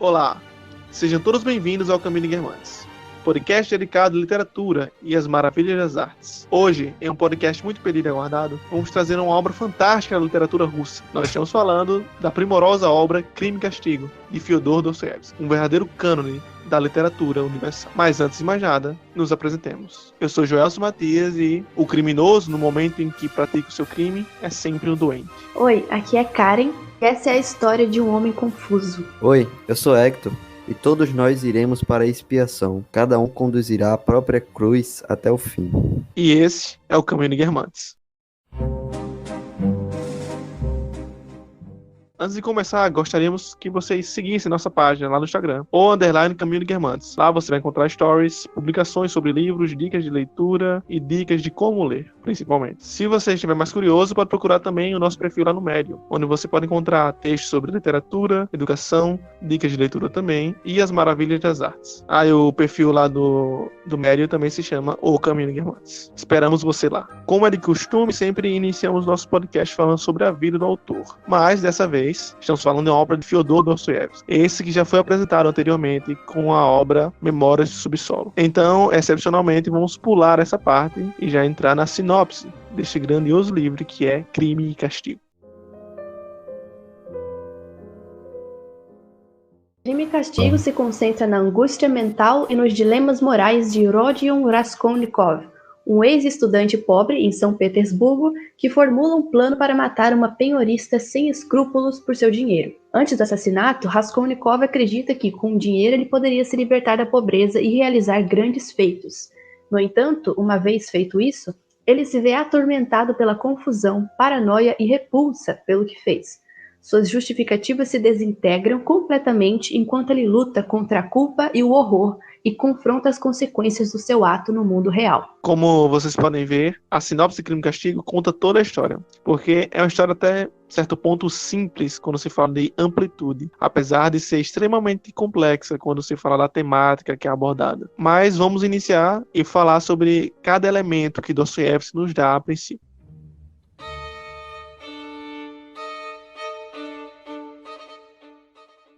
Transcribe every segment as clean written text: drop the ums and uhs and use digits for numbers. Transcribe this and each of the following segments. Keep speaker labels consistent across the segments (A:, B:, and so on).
A: Olá, sejam todos bem-vindos ao Caminho de Guermantes, podcast dedicado à literatura e às maravilhas das artes. Hoje, em um podcast muito pedido e aguardado, vamos trazer uma obra fantástica da literatura russa. Nós estamos falando da primorosa obra Crime e Castigo, de Fyodor Dostoiévski, um verdadeiro cânone da literatura universal. Mas antes de mais nada, nos apresentemos. Eu sou Joelson Matias e o criminoso, no momento em que pratica o seu crime, é sempre um doente.
B: Oi, aqui é Karen e essa é a história de um homem confuso.
C: Oi, eu sou Hector e todos nós iremos para a expiação. Cada um conduzirá a própria cruz até o fim.
A: E esse é o Caminho de Guermantes. Antes de começar, gostaríamos que vocês seguissem nossa página lá no Instagram, ou _Caminho de Guermantes. Lá você vai encontrar stories, publicações sobre livros, dicas de leitura e dicas de como ler, principalmente. Se você estiver mais curioso, pode procurar também o nosso perfil lá no Medium, onde você pode encontrar textos sobre literatura, educação, dicas de leitura também e as maravilhas das artes. E o perfil lá do Medium também se chama O Caminho de Guermantes. Esperamos você lá. Como é de costume, sempre iniciamos nosso podcast falando sobre a vida do autor, mas dessa vez estamos falando de uma obra de Fyodor Dostoiévski, esse que já foi apresentado anteriormente com a obra Memórias do Subsolo. Então, excepcionalmente, vamos pular essa parte e já entrar na sinopse deste grandioso livro que é Crime e Castigo.
B: Crime e Castigo se concentra na angústia mental e nos dilemas morais de Rodion Raskolnikov, um ex-estudante pobre em São Petersburgo que formula um plano para matar uma penhorista sem escrúpulos por seu dinheiro. Antes do assassinato, Raskolnikov acredita que, com o dinheiro, ele poderia se libertar da pobreza e realizar grandes feitos. No entanto, uma vez feito isso, ele se vê atormentado pela confusão, paranoia e repulsa pelo que fez. Suas justificativas se desintegram completamente enquanto ele luta contra a culpa e o horror e confronta as consequências do seu ato no mundo real.
A: Como vocês podem ver, a sinopse de Crime e Castigo conta toda a história, porque é uma história até certo ponto simples quando se fala de amplitude, apesar de ser extremamente complexa quando se fala da temática que é abordada. Mas vamos iniciar e falar sobre cada elemento que Dostoiévski nos dá a princípio.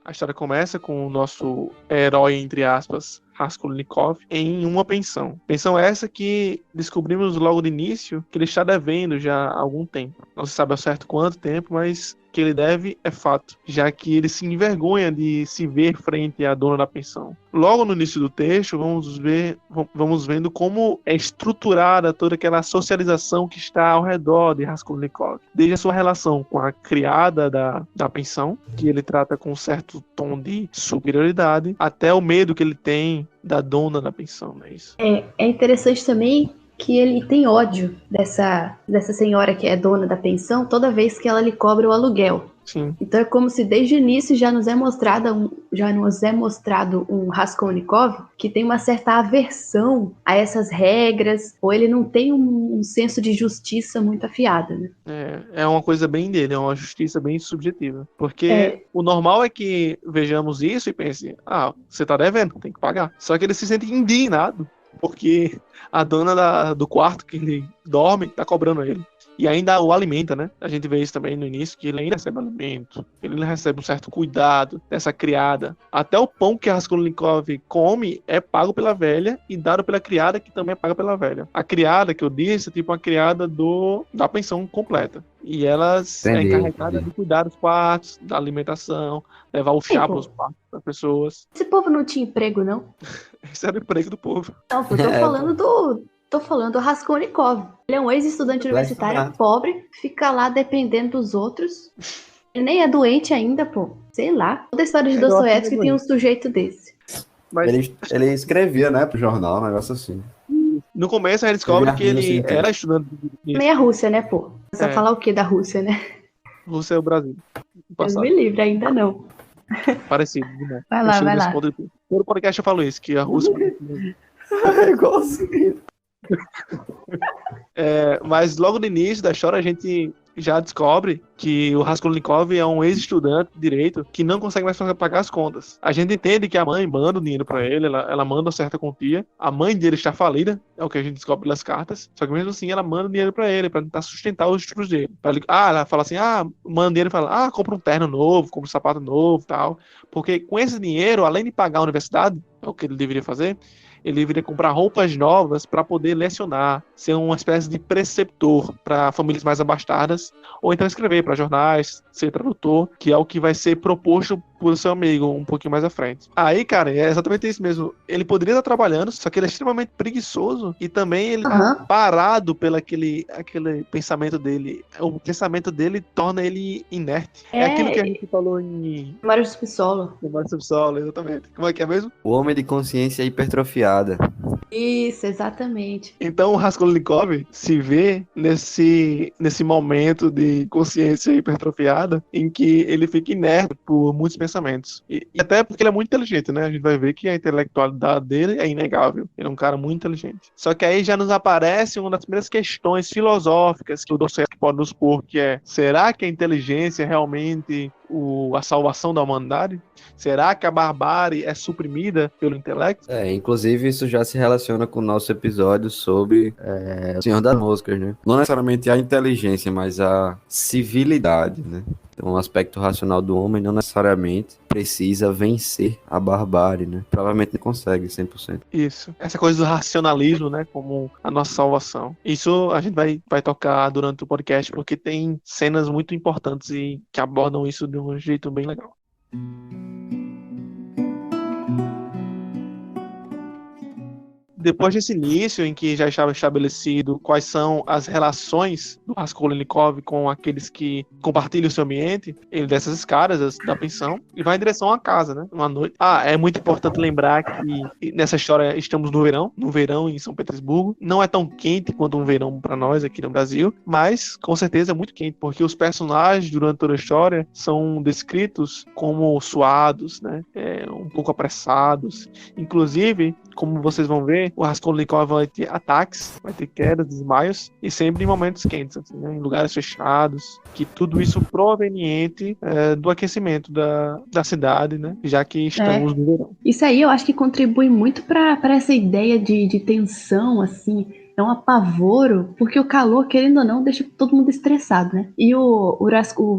A: A história começa com o nosso herói, entre aspas, Raskolnikov, em uma pensão. Pensão essa que descobrimos logo de início que ele está devendo já há algum tempo. Não se sabe ao certo quanto tempo, mas que ele deve é fato, já que ele se envergonha de se ver frente à dona da pensão. Logo no início do texto, vamos vendo como é estruturada toda aquela socialização que está ao redor de Raskolnikov. Desde a sua relação com a criada da pensão, que ele trata com um certo tom de superioridade, até o medo que ele tem da dona da pensão, não é isso?
B: É interessante também que ele tem ódio dessa senhora que é dona da pensão toda vez que ela lhe cobra o aluguel.
A: Sim.
B: Então é como se desde o início já nos é mostrado um Raskolnikov que tem uma certa aversão a essas regras, ou ele não tem um senso de justiça muito afiado, né?
A: É uma coisa bem dele, é uma justiça bem subjetiva. Porque o normal é que vejamos isso e pense, você tá devendo, tem que pagar. Só que ele se sente indignado, porque a dona do quarto que ele dorme tá cobrando ele. E ainda o alimenta, né? A gente vê isso também no início, que ele ainda recebe alimento. Ele recebe um certo cuidado dessa criada. Até o pão que a Raskolnikov come é pago pela velha e dado pela criada, que também é paga pela velha. A criada, que eu disse, é tipo uma criada da pensão completa. E elas é encarregada de cuidar dos quartos, da alimentação, levar o chá para os quartos das pessoas.
B: Esse povo não tinha emprego, não?
A: Esse era o emprego do povo.
B: Não, eu tô falando do Raskolnikov. Ele é um ex-estudante universitário pobre, fica lá dependendo dos outros. Ele nem é doente ainda, pô. Sei lá. Toda a história de Dostoiévski tem um sujeito desse.
C: Mas ele escrevia, né, pro jornal, um negócio assim.
A: No começo a gente descobre que ele era estudante.
B: Nem a Rússia, né, pô? Você vai falar o que da Rússia, né?
A: Rússia é o Brasil.
B: Deus me livre, ainda não.
A: Parecido, né?
B: Vai lá.
A: Todo podcast eu falo isso, que a Rússia...
C: É igualzinho.
A: Mas logo no início da história a gente já descobre que o Raskolnikov é um ex-estudante de direito que não consegue mais pagar as contas. A gente entende que a mãe manda o dinheiro pra ele, ela manda uma certa quantia. A mãe dele está falida, é o que a gente descobre pelas cartas. Só que mesmo assim ela manda dinheiro pra ele, pra tentar sustentar os estudos dele. Ela fala assim, manda dinheiro e fala, compra um terno novo, compra um sapato novo e tal. Porque com esse dinheiro, além de pagar a universidade, é o que ele deveria fazer, ele deveria comprar roupas novas para poder lecionar, ser uma espécie de preceptor para famílias mais abastadas, ou então escrever para jornais, ser tradutor, que é o que vai ser proposto por seu amigo um pouquinho mais à frente. Aí, cara, é exatamente isso mesmo. Ele poderia estar trabalhando, só que ele é extremamente preguiçoso e também ele tá parado pelo aquele pensamento dele. O pensamento dele torna ele inerte. É aquilo que a gente falou em
B: Mário Subsolo.
A: Mário Subsolo, exatamente. Como é que é mesmo?
C: O homem de consciência hipertrofiada.
B: Isso, exatamente.
A: Então o Raskolnikov se vê nesse momento de consciência hipertrofiada em que ele fica inerte por muitos pensamentos. E até porque ele é muito inteligente, né? A gente vai ver que a intelectualidade dele é inegável. Ele é um cara muito inteligente. Só que aí já nos aparece uma das primeiras questões filosóficas que o Dostoiévski pode nos pôr, que é: será que a inteligência é realmente a salvação da humanidade? Será que a barbárie é suprimida pelo intelecto?
C: Inclusive isso já se relaciona com o nosso episódio sobre o Senhor das Moscas, né? Não necessariamente a inteligência, mas a civilidade, né? Então, o aspecto racional do homem não necessariamente precisa vencer a barbárie, né? Provavelmente não consegue 100%.
A: Isso. Essa coisa do racionalismo, né? Como a nossa salvação. Isso a gente vai tocar durante o podcast, porque tem cenas muito importantes e que abordam isso de um jeito bem legal. Depois desse início, em que já estava estabelecido quais são as relações do Raskolnikov com aqueles que compartilham o seu ambiente, ele desce as escadas da pensão e vai em direção à casa, né? Uma noite. É muito importante lembrar que nessa história estamos no verão em São Petersburgo. Não é tão quente quanto um verão para nós aqui no Brasil, mas com certeza é muito quente, porque os personagens durante toda a história são descritos como suados, né? Um pouco apressados. Inclusive, como vocês vão ver, o Raskolnikov vai ter ataques, vai ter quedas, desmaios, e sempre em momentos quentes, assim, né? Em lugares fechados, que tudo isso proveniente do aquecimento da cidade, né? Já que estamos no verão.
B: Isso aí eu acho que contribui muito para essa ideia de tensão, assim. É um apavoro, porque o calor, querendo ou não, deixa todo mundo estressado, né? E o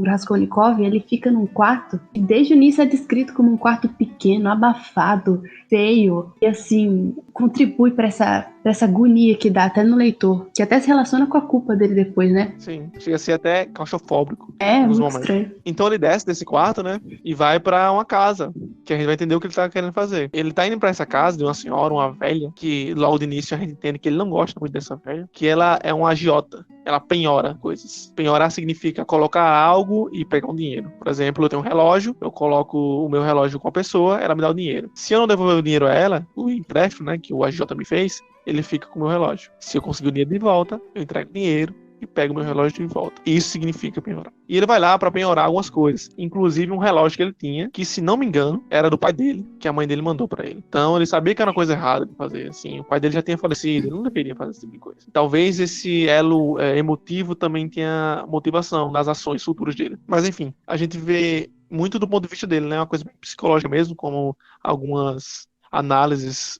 B: Raskolnikov, ele fica num quarto, e desde o início é descrito como um quarto pequeno, abafado, feio, e assim, contribui para essa agonia que dá até no leitor, que até se relaciona com a culpa dele depois, né?
A: Sim, chega a ser até claustrofóbico.
B: Muito estranho.
A: Então ele desce desse quarto, né, e vai pra uma casa, que a gente vai entender o que ele tá querendo fazer. Ele tá indo pra essa casa de uma senhora, uma velha, que logo de início a gente entende que ele não gosta muito dessa velha, que ela é uma agiota. Ela penhora coisas. Penhorar significa colocar algo e pegar um dinheiro. Por exemplo, eu tenho um relógio, eu coloco o meu relógio com a pessoa, ela me dá o dinheiro. Se eu não devolver o dinheiro a ela, o empréstimo, né, que o agiota me fez, ele fica com o meu relógio. Se eu conseguir o dinheiro de volta, eu entrego o dinheiro e pego o meu relógio de volta. Isso significa penhorar. E ele vai lá para penhorar algumas coisas, inclusive um relógio que ele tinha, que, se não me engano, era do pai dele, que a mãe dele mandou para ele. Então ele sabia que era uma coisa errada de fazer, assim. O pai dele já tinha falecido, ele não deveria fazer esse tipo de coisa. Talvez esse elo emotivo também tenha motivação nas ações futuras dele. Mas enfim, a gente vê muito do ponto de vista dele, né? Uma coisa psicológica mesmo, como algumas análises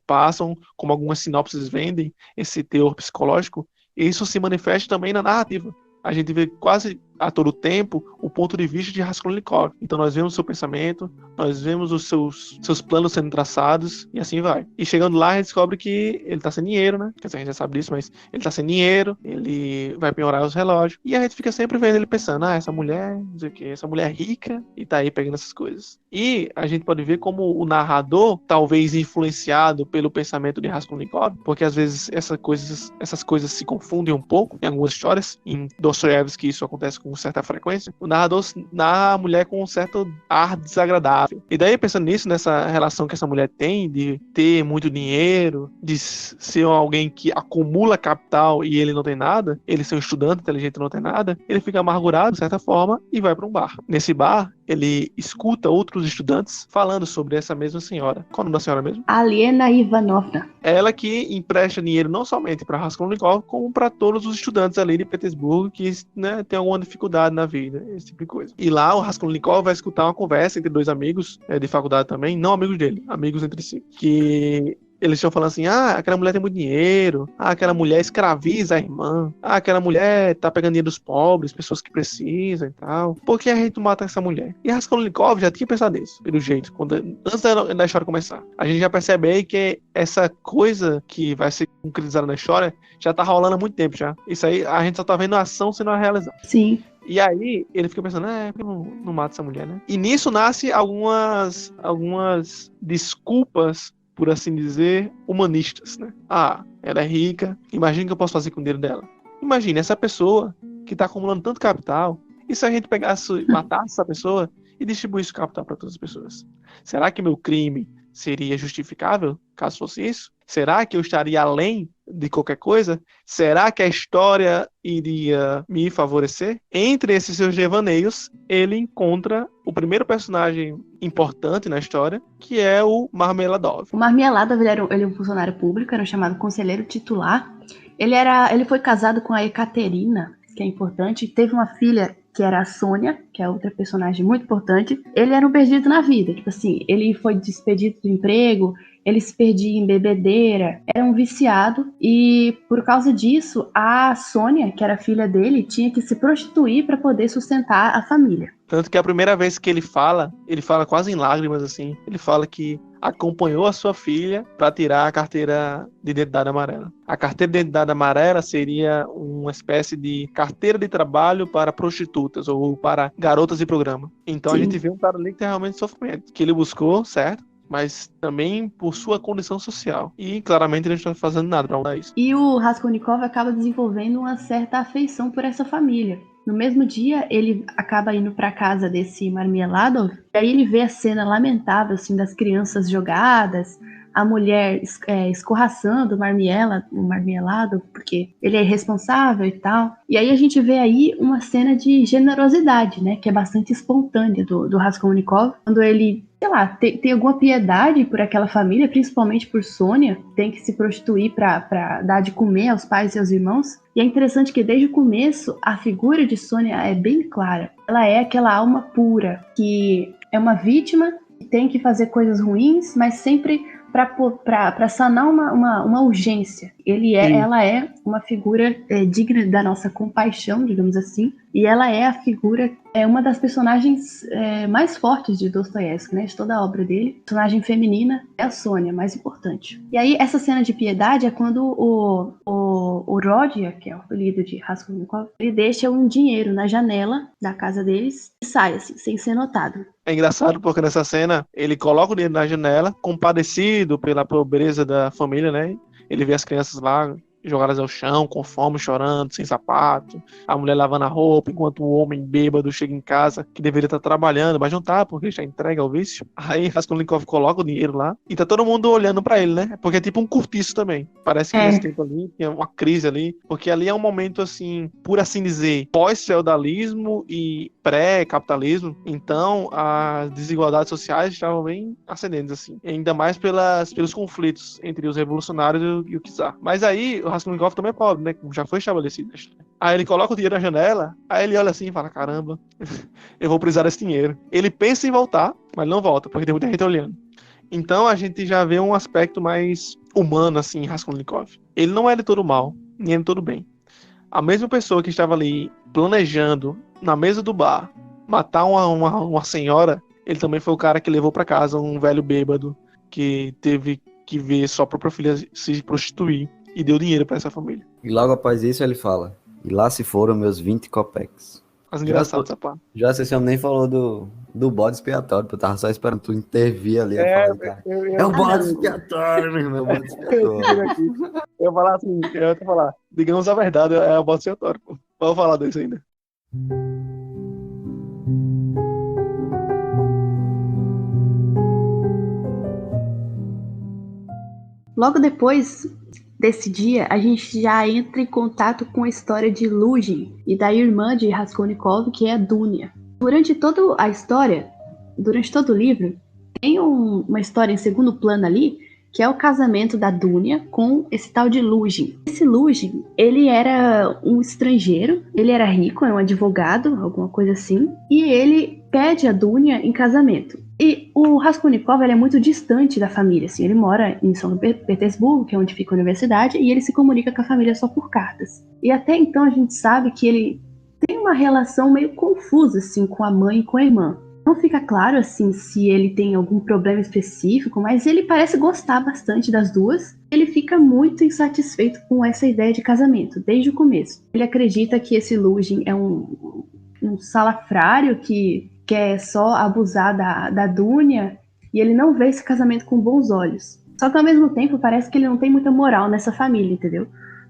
A: passam, como algumas sinopses vendem esse teor psicológico. Isso se manifesta também na narrativa. A gente vê quase a todo tempo o ponto de vista de Raskolnikov. Então nós vemos o seu pensamento, nós vemos os seus planos sendo traçados e assim vai. E chegando lá, a gente descobre que ele tá sem dinheiro, né? Quer dizer, a gente já sabe disso, mas ele tá sem dinheiro, ele vai penhorar os relógios. E a gente fica sempre vendo ele pensando, essa mulher, não sei o que, essa mulher é rica e tá aí pegando essas coisas. E a gente pode ver como o narrador, talvez influenciado pelo pensamento de Raskolnikov, porque às vezes essas coisas se confundem um pouco em algumas histórias. Em Dostoiévski isso acontece com certa frequência. O narrador narra a mulher com um certo ar desagradável. E daí, pensando nisso, nessa relação que essa mulher tem de ter muito dinheiro, de ser alguém que acumula capital e ele não tem nada, ele ser um estudante inteligente e não tem nada, ele fica amargurado, de certa forma, e vai para um bar. Nesse bar, ele escuta outros estudantes falando sobre essa mesma senhora. Qual é o nome da senhora mesmo?
B: Aliena Ivanovna.
A: Ela que empresta dinheiro não somente para Raskolnikov, como para todos os estudantes ali de Petersburgo que, né, tem alguma dificuldade na vida, esse tipo de coisa. E lá o Raskolnikov vai escutar uma conversa entre dois amigos de faculdade também, não amigos dele, amigos entre si, que eles estão falando assim, aquela mulher tem muito dinheiro, aquela mulher escraviza a irmã, aquela mulher tá pegando dinheiro dos pobres, pessoas que precisam e tal. Por que a gente não mata essa mulher? E Raskolnikov já tinha pensado nisso, pelo jeito, antes da história começar. A gente já percebe aí que essa coisa que vai ser concretizada na história já tá rolando há muito tempo já. Isso aí, a gente só tá vendo a ação sendo realizada.
B: Sim.
A: E aí, ele fica pensando, por que eu não mato essa mulher, né? E nisso nasce algumas desculpas, por assim dizer, humanistas, né? Ela é rica, imagina o que eu posso fazer com o dinheiro dela. Imagina, essa pessoa que está acumulando tanto capital, e se a gente pegasse, matasse essa pessoa e distribuísse o capital para todas as pessoas? Será que meu crime seria justificável, caso fosse isso? Será que eu estaria além de qualquer coisa? Será que a história iria me favorecer? Entre esses seus devaneios, ele encontra o primeiro personagem importante na história, que é o Marmeladov.
B: O Marmeladov, ele é um funcionário público, era chamado conselheiro titular. Ele foi casado com a Ekaterina, que é importante, teve uma filha que era a Sônia, que é outra personagem muito importante. Ele era um perdido na vida, tipo assim, ele foi despedido do emprego, ele se perdia em bebedeira, era um viciado, e por causa disso, a Sônia, que era filha dele, tinha que se prostituir para poder sustentar a família.
A: Tanto que a primeira vez que ele fala quase em lágrimas, assim, ele fala que acompanhou a sua filha para tirar a carteira de identidade amarela. A carteira de identidade amarela seria uma espécie de carteira de trabalho para prostitutas ou para garotas de programa. Então Sim. A gente vê um cara ali que tem realmente sofrimento, que ele buscou, certo? Mas também por sua condição social. E claramente ele não está fazendo nada para mudar isso.
B: E o Raskolnikov acaba desenvolvendo uma certa afeição por essa família. No mesmo dia, ele acaba indo para casa desse Marmeladov, e aí ele vê a cena lamentável assim, das crianças jogadas, a mulher escorraçando o Marmeladov, porque ele é irresponsável e tal. E aí a gente vê aí uma cena de generosidade, né, que é bastante espontânea do Raskolnikov, quando ele, sei lá, tem alguma piedade por aquela família, principalmente por Sônia, tem que se prostituir para dar de comer aos pais e aos irmãos. E é interessante que desde o começo a figura de Sônia é bem clara. Ela é aquela alma pura, que é uma vítima, que tem que fazer coisas ruins, mas sempre para sanar uma urgência. Ela é uma figura digna da nossa compaixão, digamos assim, e ela é a figura, uma das personagens mais fortes de Dostoiévski, né, de toda a obra dele. A personagem feminina é a Sônia, mais importante. E aí, essa cena de piedade é quando o Rodia, que é o apelido de Raskolnikov, ele deixa um dinheiro na janela da casa deles e sai, assim, sem ser notado.
A: É engraçado porque nessa cena ele coloca o dinheiro na janela, compadecido pela pobreza da família, né? Ele vê as crianças lá jogadas ao chão, com fome, chorando, sem sapato, a mulher lavando a roupa, enquanto o homem bêbado chega em casa, que deveria estar trabalhando, mas não tá, porque está entregue ao vício. Aí Raskolnikov coloca o dinheiro lá, e tá todo mundo olhando pra ele, né? Porque é tipo um cortiço também. Parece que nesse tempo ali, tinha uma crise ali, porque ali é um momento, assim, por assim dizer, pós-feudalismo e pré-capitalismo, então as desigualdades sociais estavam bem ascendentes, assim, ainda mais pelos conflitos entre os revolucionários e o czar. Mas aí, o Raskolnikov também é pobre, né, como já foi estabelecido. Aí ele coloca o dinheiro na janela, aí ele olha assim e fala, caramba, eu vou precisar desse dinheiro. Ele pensa em voltar, mas não volta, porque tem muita gente olhando. Então a gente já vê um aspecto mais humano, assim, em Raskolnikov. Ele não é de todo mal, nem de todo bem. A mesma pessoa que estava ali planejando, na mesa do bar, matar uma senhora, ele também foi o cara que levou para casa um velho bêbado que teve que ver sua própria filha se prostituir e deu dinheiro para essa família.
C: E logo após isso ele fala, e lá se foram meus 20 copex.
A: Mas engraçado essa parte.
C: Já você nem falou do bode expiatório, eu tava só esperando tu intervir ali. É o bode expiatório, meu irmão, é o bode expiatório.
A: Eu ia falar, digamos a verdade, é o bode expiatório, pô. Vamos falar disso ainda.
B: Logo depois desse dia, a gente já entra em contato com a história de Luzhin e da irmã de Raskolnikov, que é a Dunia. Durante toda a história, durante todo o livro, tem uma história em segundo plano ali, que é o casamento da Dunya com esse tal de Lúthien. Esse Lúthien, ele era um estrangeiro, ele era rico, era um advogado, alguma coisa assim, e ele pede a Dunya em casamento. E o Raskolnikov, ele é muito distante da família, assim, ele mora em São Petersburgo, que é onde fica a universidade, e ele se comunica com a família só por cartas. E até então a gente sabe que ele tem uma relação meio confusa, assim, com a mãe e com a irmã. Não fica claro, assim, se ele tem algum problema específico, mas ele parece gostar bastante das duas. Ele fica muito insatisfeito com essa ideia de casamento, desde o começo. Ele acredita que esse Lúthien é um salafrário que quer só abusar da Dunya, e ele não vê esse casamento com bons olhos. Só que, ao mesmo tempo, parece que ele não tem muita moral nessa família, entendeu?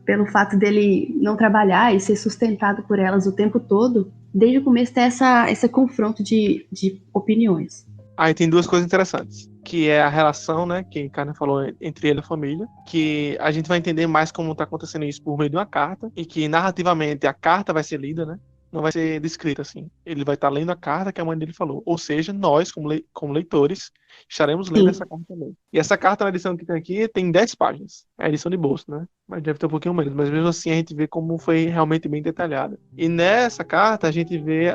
B: Pelo fato dele não trabalhar e ser sustentado por elas o tempo todo, desde o começo tem esse confronto de opiniões.
A: Aí tem duas coisas interessantes, que é a relação, né, que a Karen falou, entre ele e a família, que a gente vai entender mais como está acontecendo isso por meio de uma carta, e que narrativamente a carta vai ser lida, né, não vai ser descrita assim. Ele vai estar lendo a carta que a mãe dele falou. Ou seja, nós, como leitores, estaremos lendo essa carta também. E essa carta, na edição que tem aqui, tem 10 páginas. É a edição de bolso, né? Mas deve ter um pouquinho menos. Mas mesmo assim, a gente vê como foi realmente bem detalhada. E nessa carta, a gente vê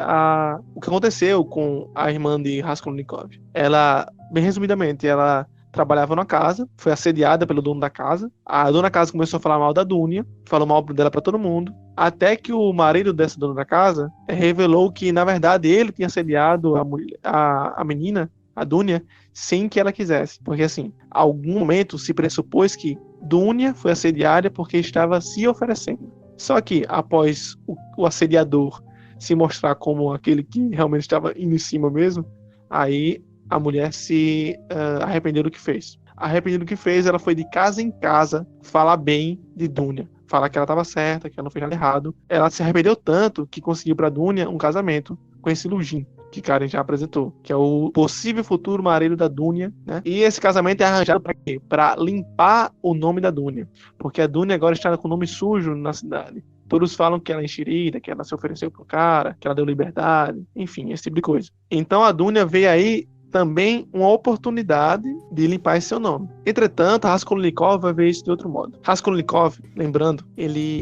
A: o que aconteceu com a irmã de Raskolnikov. Ela, bem resumidamente, ela trabalhava numa casa, foi assediada pelo dono da casa. A dona da casa começou a falar mal da Dunya, falou mal dela pra todo mundo, até que o marido dessa dona da casa revelou que, na verdade, ele tinha assediado a menina, a Dunya, sem que ela quisesse. Porque, assim, a algum momento se pressupôs que Dunya foi assediada porque estava se oferecendo. Só que, após o assediador se mostrar como aquele que realmente estava indo em cima mesmo, aí a mulher se arrependeu do que fez. Arrependida do que fez, ela foi de casa em casa falar bem de Dunya. Falar que ela estava certa, que ela não fez nada errado. Ela se arrependeu tanto que conseguiu para Dunya um casamento com esse Lúthien, que Karen já apresentou, que é o possível futuro marido da Dunya, né? E esse casamento é arranjado para quê? Para limpar o nome da Dunya. Porque a Dunya agora está com o nome sujo na cidade. Todos falam que ela é enxerida, que ela se ofereceu pro cara, que ela deu liberdade, enfim, esse tipo de coisa. Então a Dunya veio aí também uma oportunidade de limpar esse seu nome. Entretanto, Raskolnikov vai ver isso de outro modo. Raskolnikov, lembrando,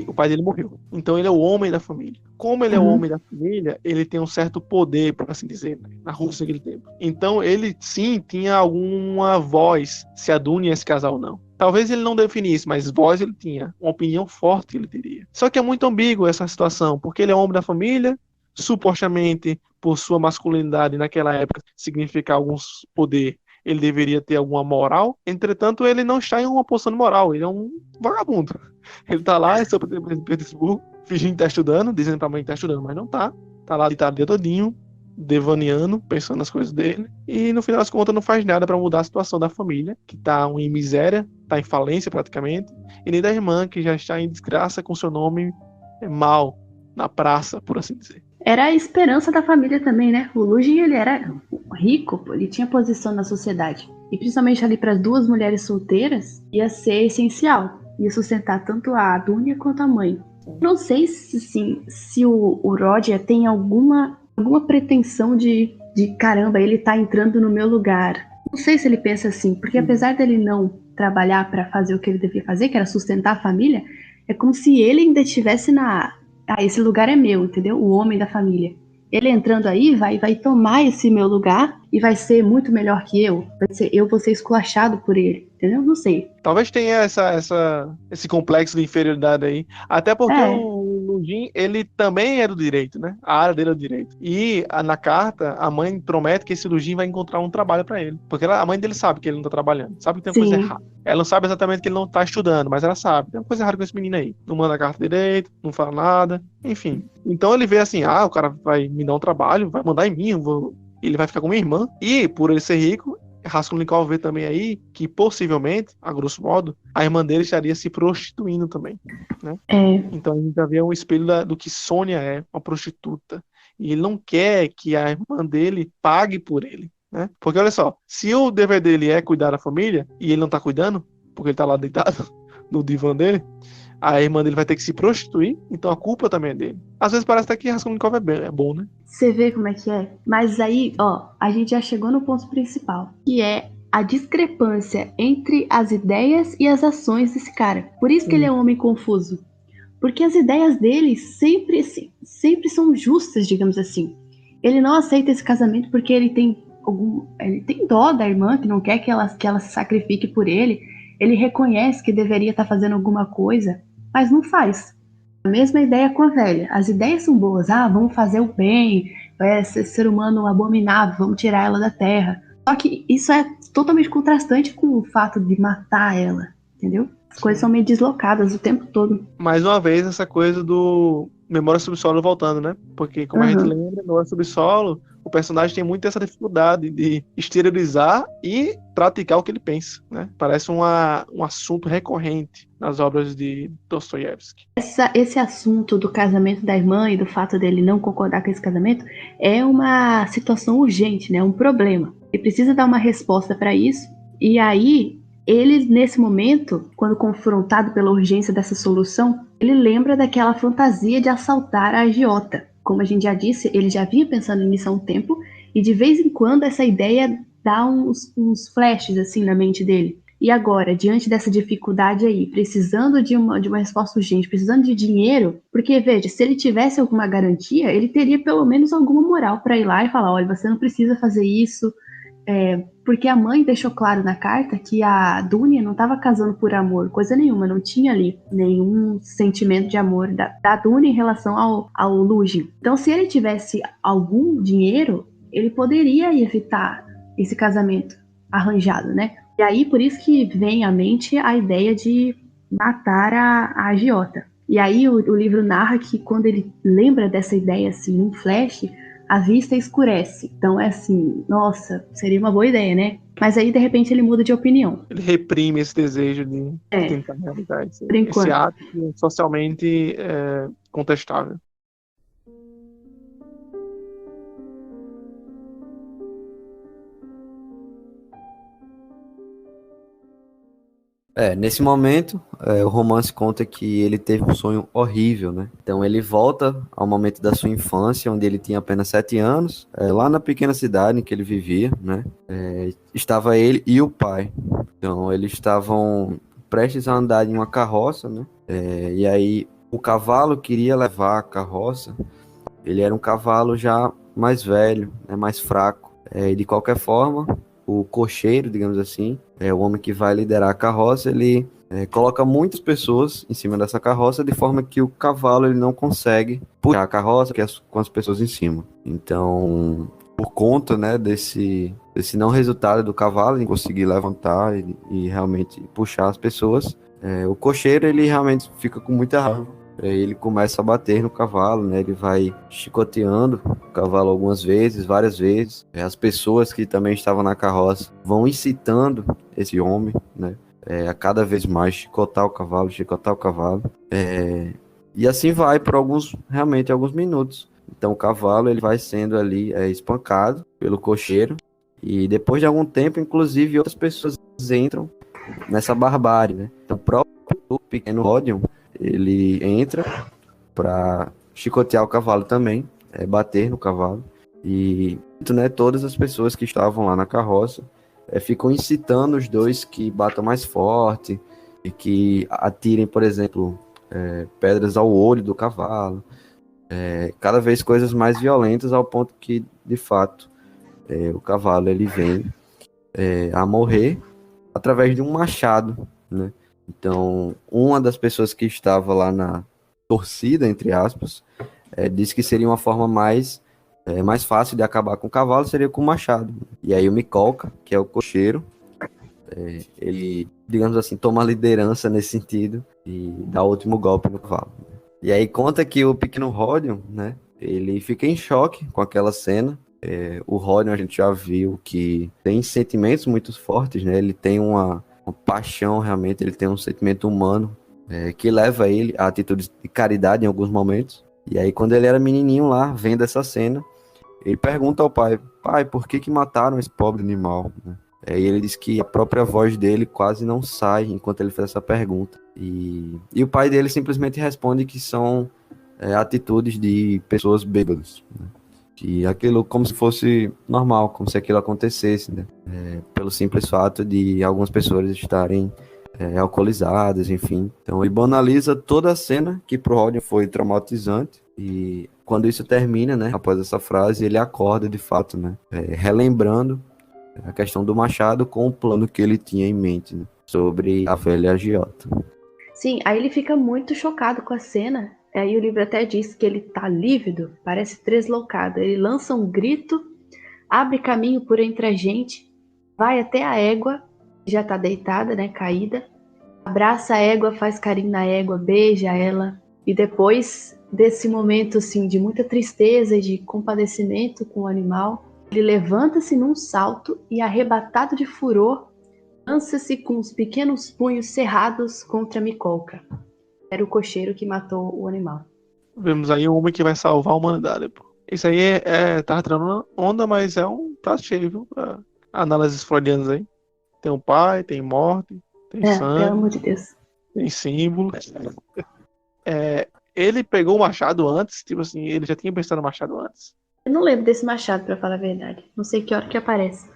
A: o pai dele morreu. Então ele é o homem da família. Como ele é o homem da família, ele tem um certo poder, por assim dizer, na Rússia naquele tempo. Então ele, sim, tinha alguma voz se a Dunya ia se casar ou não. Talvez ele não definisse, mas voz ele tinha. Uma opinião forte ele teria. Só que é muito ambíguo essa situação, porque ele é homem da família, supostamente, por sua masculinidade naquela época, significar algum poder, ele deveria ter alguma moral. Entretanto, ele não está em uma posição de moral, ele é um vagabundo. Ele está lá, em São Petersburgo, fingindo que está estudando, dizendo pra mãe que está estudando, mas não está. Está lá deitado o dia todinho, devaneando, pensando nas coisas dele, e no final das contas não faz nada para mudar a situação da família, que está em miséria, está em falência praticamente, e nem da irmã, que já está em desgraça com seu nome mal na praça, por assim dizer.
B: Era a esperança da família também, né? O Lúthien, ele era rico, ele tinha posição na sociedade. E principalmente ali para as duas mulheres solteiras, ia ser essencial. Ia sustentar tanto a Dunya quanto a mãe. Não sei se o Roger tem alguma pretensão de caramba, ele tá entrando no meu lugar. Não sei se ele pensa assim, porque apesar dele não trabalhar para fazer o que ele devia fazer, que era sustentar a família, é como se ele ainda estivesse esse lugar é meu, entendeu? O homem da família. Ele entrando aí vai tomar esse meu lugar e vai ser muito melhor que eu. Eu vou ser esculachado por ele, entendeu? Não sei.
A: Talvez tenha esse complexo de inferioridade aí. Até porque o Lúthien, ele também é do direito, né? A área dele é do direito. E na carta, a mãe promete que esse Lúthien vai encontrar um trabalho pra ele. Porque a mãe dele sabe que ele não tá trabalhando. Sabe que tem uma coisa errada. Ela não sabe exatamente que ele não tá estudando, mas ela sabe. Tem uma coisa errada com esse menino aí. Não manda a carta direito, não fala nada. Enfim. Então ele vê assim, o cara vai me dar um trabalho, vai mandar em mim, ele vai ficar com minha irmã. E por ele ser rico, Raskolnikov vê também aí que possivelmente, a grosso modo, a irmã dele estaria se prostituindo também, né? Então a gente já vê um espelho do que Sônia é, uma prostituta. E ele não quer que a irmã dele pague por ele, né? Porque olha só, se o dever dele é cuidar da família, e ele não tá cuidando, porque ele tá lá deitado no divã dele, a irmã dele vai ter que se prostituir, então a culpa também é dele. Às vezes parece até que Raskolnikov é bom, né?
B: Você vê como é que é? Mas aí, ó, a gente já chegou no ponto principal, que é a discrepância entre as ideias e as ações desse cara. Por isso que ele é um homem confuso. Porque as ideias dele sempre são justas, digamos assim. Ele não aceita esse casamento porque ele tem dó da irmã, que não quer que ela se sacrifique por ele. Ele reconhece que deveria estar fazendo alguma coisa, mas não faz. A mesma ideia com a velha. As ideias são boas. Ah, vamos fazer o bem, esse ser humano abominável, vamos tirar ela da terra. Só que isso é totalmente contrastante com o fato de matar ela, entendeu? As coisas são meio deslocadas o tempo todo.
A: Mais uma vez, essa coisa do Memória Subsolo voltando, né? Porque, como a gente lembra, Memória Subsolo, o personagem tem muito essa dificuldade de exteriorizar e praticar o que ele pensa, né? Parece um assunto recorrente nas obras de Dostoiévski.
B: Esse assunto do casamento da irmã e do fato dele não concordar com esse casamento é uma situação urgente, né? Um problema. Ele precisa dar uma resposta para isso, e aí ele, nesse momento, quando confrontado pela urgência dessa solução, ele lembra daquela fantasia de assaltar a agiota. Como a gente já disse, ele já vinha pensando nisso há um tempo, e de vez em quando essa ideia dá uns flashes assim na mente dele. E agora, diante dessa dificuldade aí, precisando de uma resposta urgente, precisando de dinheiro, porque, veja, se ele tivesse alguma garantia, ele teria pelo menos alguma moral para ir lá e falar, olha, você não precisa fazer isso, porque a mãe deixou claro na carta que a Dunia não estava casando por amor, coisa nenhuma, não tinha ali nenhum sentimento de amor da Dunia em relação ao Luzhin. Então, se ele tivesse algum dinheiro, ele poderia evitar esse casamento arranjado, né? E aí, por isso que vem à mente a ideia de matar a agiota. E aí, o livro narra que quando ele lembra dessa ideia, assim, num flash, a vista escurece. Então é assim, nossa, seria uma boa ideia, né? Mas aí, de repente, ele muda de opinião.
A: Ele reprime esse desejo de tentar realizar esse ato que é socialmente contestável.
C: Nesse momento, o romance conta que ele teve um sonho horrível, né? Então ele volta ao momento da sua infância, onde ele tinha apenas 7 anos, lá na pequena cidade em que ele vivia, né? Estava ele e o pai. Então eles estavam prestes a andar em uma carroça, né? E aí o cavalo queria levar a carroça. Ele era um cavalo já mais velho, né? Mais fraco. E de qualquer forma, o cocheiro, digamos assim, o homem que vai liderar a carroça, ele coloca muitas pessoas em cima dessa carroça, de forma que o cavalo ele não consegue puxar a carroça com as pessoas em cima. Então, por conta, né, desse não resultado do cavalo em conseguir levantar e realmente puxar as pessoas, o cocheiro ele realmente fica com muita raiva. Ele começa a bater no cavalo, né? Ele vai chicoteando o cavalo algumas vezes, várias vezes. As pessoas que também estavam na carroça vão incitando esse homem, né? A cada vez mais chicotar o cavalo. E assim vai por alguns minutos. Então o cavalo ele vai sendo ali espancado pelo cocheiro. E depois de algum tempo, inclusive, outras pessoas entram nessa barbárie, né? Então o próprio pequeno Rodion, ele entra para chicotear o cavalo também, bater no cavalo. E, né, todas as pessoas que estavam lá na carroça ficam incitando os dois que batam mais forte e que atirem, por exemplo, pedras ao olho do cavalo. Cada vez coisas mais violentas, ao ponto que, de fato, o cavalo ele vem a morrer através de um machado, né? Então, uma das pessoas que estava lá na torcida, entre aspas, disse que seria uma forma mais fácil de acabar com o cavalo, seria com o machado. E aí o Mikolka, que é o cocheiro, ele, digamos assim, toma a liderança nesse sentido e dá o último golpe no cavalo. E aí conta que o pequeno Rodion, né, ele fica em choque com aquela cena. O Rodion, a gente já viu que tem sentimentos muito fortes, né? Ele tem uma paixão, realmente, ele tem um sentimento humano que leva ele a atitudes de caridade em alguns momentos. E aí, quando ele era menininho lá, vendo essa cena, ele pergunta ao pai, por que mataram esse pobre animal, né? E ele diz que a própria voz dele quase não sai enquanto ele faz essa pergunta. E o pai dele simplesmente responde que são atitudes de pessoas bêbadas, né? Que aquilo como se fosse normal, como se aquilo acontecesse, né? Pelo simples fato de algumas pessoas estarem alcoolizadas, enfim. Então ele banaliza toda a cena, que pro Rodney foi traumatizante, e quando isso termina, né, após essa frase, ele acorda de fato, né, relembrando a questão do machado com o plano que ele tinha em mente, né, sobre a velha agiota.
B: Sim, aí ele fica muito chocado com a cena. Aí o livro até diz que ele tá lívido, parece deslocado. Ele lança um grito, abre caminho por entre a gente, vai até a égua, já tá deitada, né, caída, abraça a égua, faz carinho na égua, beija ela, e depois desse momento, assim, de muita tristeza e de compadecimento com o animal, ele levanta-se num salto e, arrebatado de furor, lança-se com os pequenos punhos cerrados contra Mikolka. Era o cocheiro que matou o animal.
A: Vemos aí um homem que vai salvar a humanidade, pô. Isso aí tá tirando onda, mas é um prato cheio, viu? Pra análises freudianas aí. Tem um pai, tem morte, tem
B: Pelo
A: sangue,
B: amor de Deus.
A: tem símbolo. Ele pegou o machado antes, tipo assim, ele já tinha pensado no machado antes.
B: Eu não lembro desse machado, pra falar a verdade. Não sei que hora que aparece.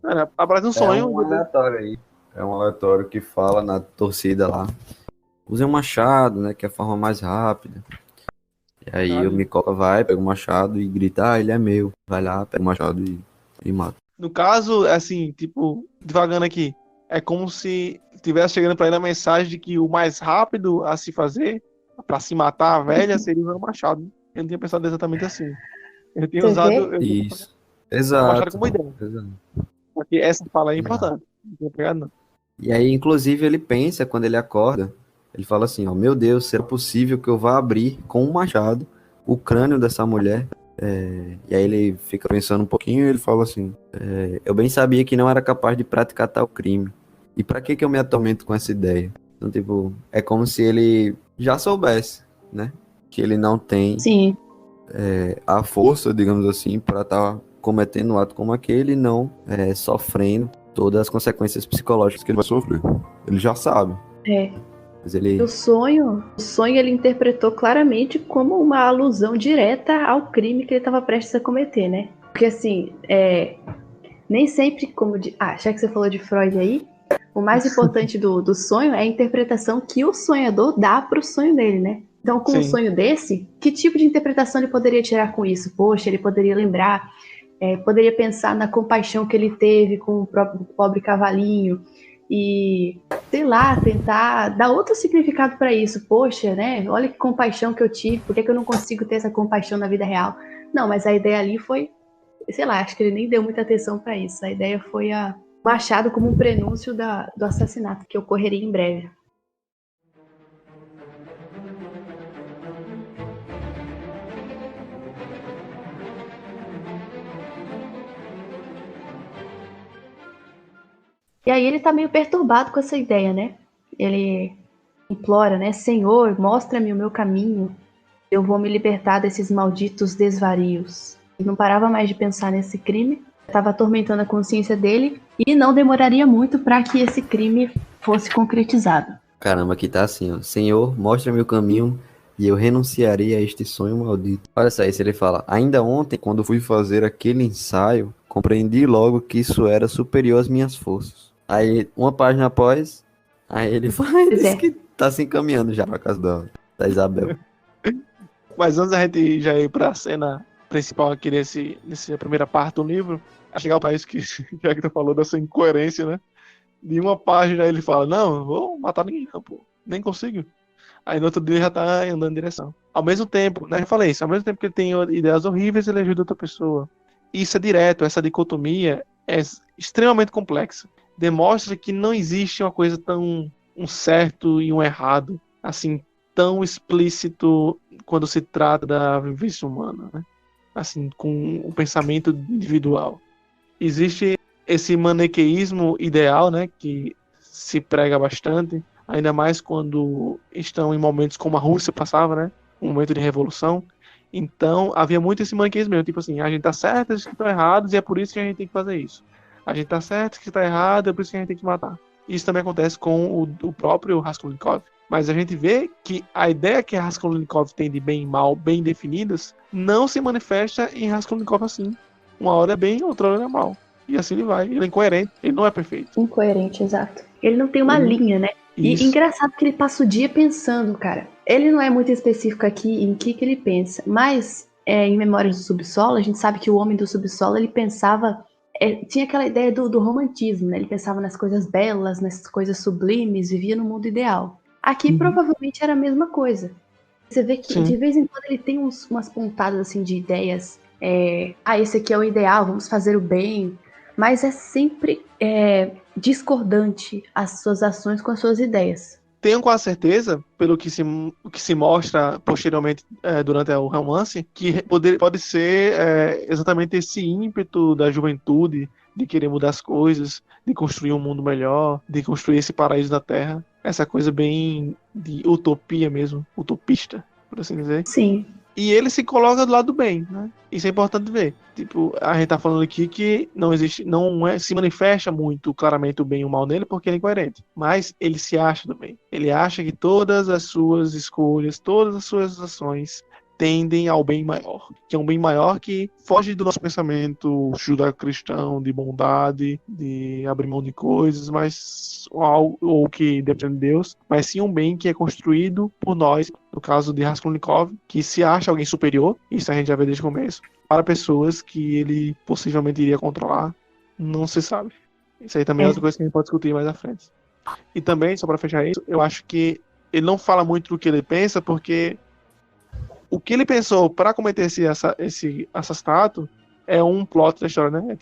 A: Cara, aparece um sonho.
C: Um aleatório aí. É um aleatório que fala na torcida lá. Use um machado, né, que é a forma mais rápida. E aí o Mikolka vai, pega o machado e grita, ele é meu. Vai lá, pega o machado e mata.
A: No caso, assim, tipo, devagando aqui, é como se estivesse chegando pra ele a mensagem de que o mais rápido a se fazer, pra se matar a velha, seria usar o machado. Eu não tinha pensado exatamente assim. Eu tinha
B: Você
A: usado
C: Isso.
A: o
C: Exato.
A: machado como ideia.
C: Exato.
A: Porque essa fala é importante. Não tinha pegado, não.
C: E aí, inclusive, ele pensa, quando ele acorda, ele fala assim, ó, meu Deus, será possível que eu vá abrir com um machado o crânio dessa mulher? E aí ele fica pensando um pouquinho e ele fala assim, eu bem sabia que não era capaz de praticar tal crime. E pra que eu me atormento com essa ideia? Então, tipo, é como se ele já soubesse, né? Que ele não tem
B: Sim.
C: a força, digamos assim, para estar cometendo um ato como aquele e não sofrendo todas as consequências psicológicas que ele vai sofrer. Ele já sabe. Mas ele...
B: O sonho ele interpretou claramente como uma alusão direta ao crime que ele estava prestes a cometer, né? Porque assim, nem sempre como... já que você falou de Freud aí, o mais importante do sonho é a interpretação que o sonhador dá para o sonho dele, né? Então, com um sonho desse, que tipo de interpretação ele poderia tirar com isso? Poxa, ele poderia lembrar, poderia pensar na compaixão que ele teve com o próprio pobre cavalinho e, sei lá, tentar dar outro significado para isso. Poxa, né? Olha que compaixão que eu tive, por que eu não consigo ter essa compaixão na vida real? Não, mas a ideia ali foi, sei lá, acho que ele nem deu muita atenção para isso. A ideia foi o machado como um prenúncio do assassinato que ocorreria em breve. E aí ele tá meio perturbado com essa ideia, né? Ele implora, né? Senhor, mostra-me o meu caminho. Eu vou me libertar desses malditos desvarios. Ele não parava mais de pensar nesse crime. Estava atormentando a consciência dele. E não demoraria muito para que esse crime fosse concretizado.
C: Caramba, aqui tá assim, ó. Senhor, mostra-me o caminho e eu renunciarei a este sonho maldito. Olha só, aí se ele fala, ainda ontem, quando fui fazer aquele ensaio, compreendi logo que isso era superior às minhas forças. Aí, uma página após, aí ele diz que tá se encaminhando já pra casa da Isabel.
A: Mas antes da gente já ir pra cena principal aqui nessa primeira parte do livro, acho legal pra isso que, já que tu falou dessa incoerência, né? De uma página ele fala, não, eu vou matar ninguém não, pô, nem consigo. Aí no outro dia ele já tá andando em direção. Ao mesmo tempo, né, eu falei isso, ao mesmo tempo que ele tem ideias horríveis, ele ajuda outra pessoa. Isso é direto, essa dicotomia é extremamente complexa. Demonstra que não existe uma coisa tão um certo e um errado, assim, tão explícito quando se trata da vivência humana, né? Assim, com o pensamento individual. Existe esse maniqueísmo ideal, né, que se prega bastante, ainda mais quando estão em momentos como a Rússia passava, né, um momento de revolução. Então, havia muito esse maniqueísmo mesmo, tipo assim, a gente tá certo, eles estão errados, e é por isso que a gente tem que fazer isso. A gente tá certo, que tá errado, é por isso que a gente tem que matar. Isso também acontece com o próprio Raskolnikov. Mas a gente vê que a ideia que Raskolnikov tem de bem e mal bem definidas não se manifesta em Raskolnikov assim. Uma hora é bem, outra hora é mal. E assim ele vai. Ele é incoerente, ele não é perfeito.
B: Incoerente, exato. Ele não tem uma linha, né?
A: Isso.
B: E engraçado que ele passa o dia pensando, cara. Ele não é muito específico aqui em que ele pensa, mas em Memórias do Subsolo, a gente sabe que o homem do subsolo, ele pensava, tinha aquela ideia do romantismo, né? Ele pensava nas coisas belas, nas coisas sublimes, vivia no mundo ideal. Aqui provavelmente era a mesma coisa. Você vê que de vez em quando ele tem umas pontadas assim de ideias. Esse aqui é o ideal, vamos fazer o bem. Mas é sempre discordante as suas ações com as suas ideias.
A: Tenho quase certeza, pelo que se mostra posteriormente durante o romance, que pode ser exatamente esse ímpeto da juventude de querer mudar as coisas, de construir um mundo melhor, de construir esse paraíso na Terra. Essa coisa bem de utopia mesmo, utopista, por assim dizer.
B: Sim.
A: E ele se coloca do lado do bem, né? Isso é importante ver. Tipo, a gente tá falando aqui que se manifesta muito claramente o bem e o mal nele porque ele é incoerente. Mas ele se acha do bem. Ele acha que todas as suas escolhas, todas as suas ações tendem ao bem maior. Que é um bem maior que foge do nosso pensamento judaico-cristão de bondade, de abrir mão de coisas, mas ou que depende de Deus, mas sim um bem que é construído por nós, no caso de Raskolnikov, que se acha alguém superior, isso a gente já vê desde o começo, para pessoas que ele possivelmente iria controlar, não se sabe. Isso aí também é outra coisa que a gente pode discutir mais à frente. E também, só para fechar isso, eu acho que ele não fala muito do que ele pensa, porque o que ele pensou para cometer esse assassinato é um plot da história, né?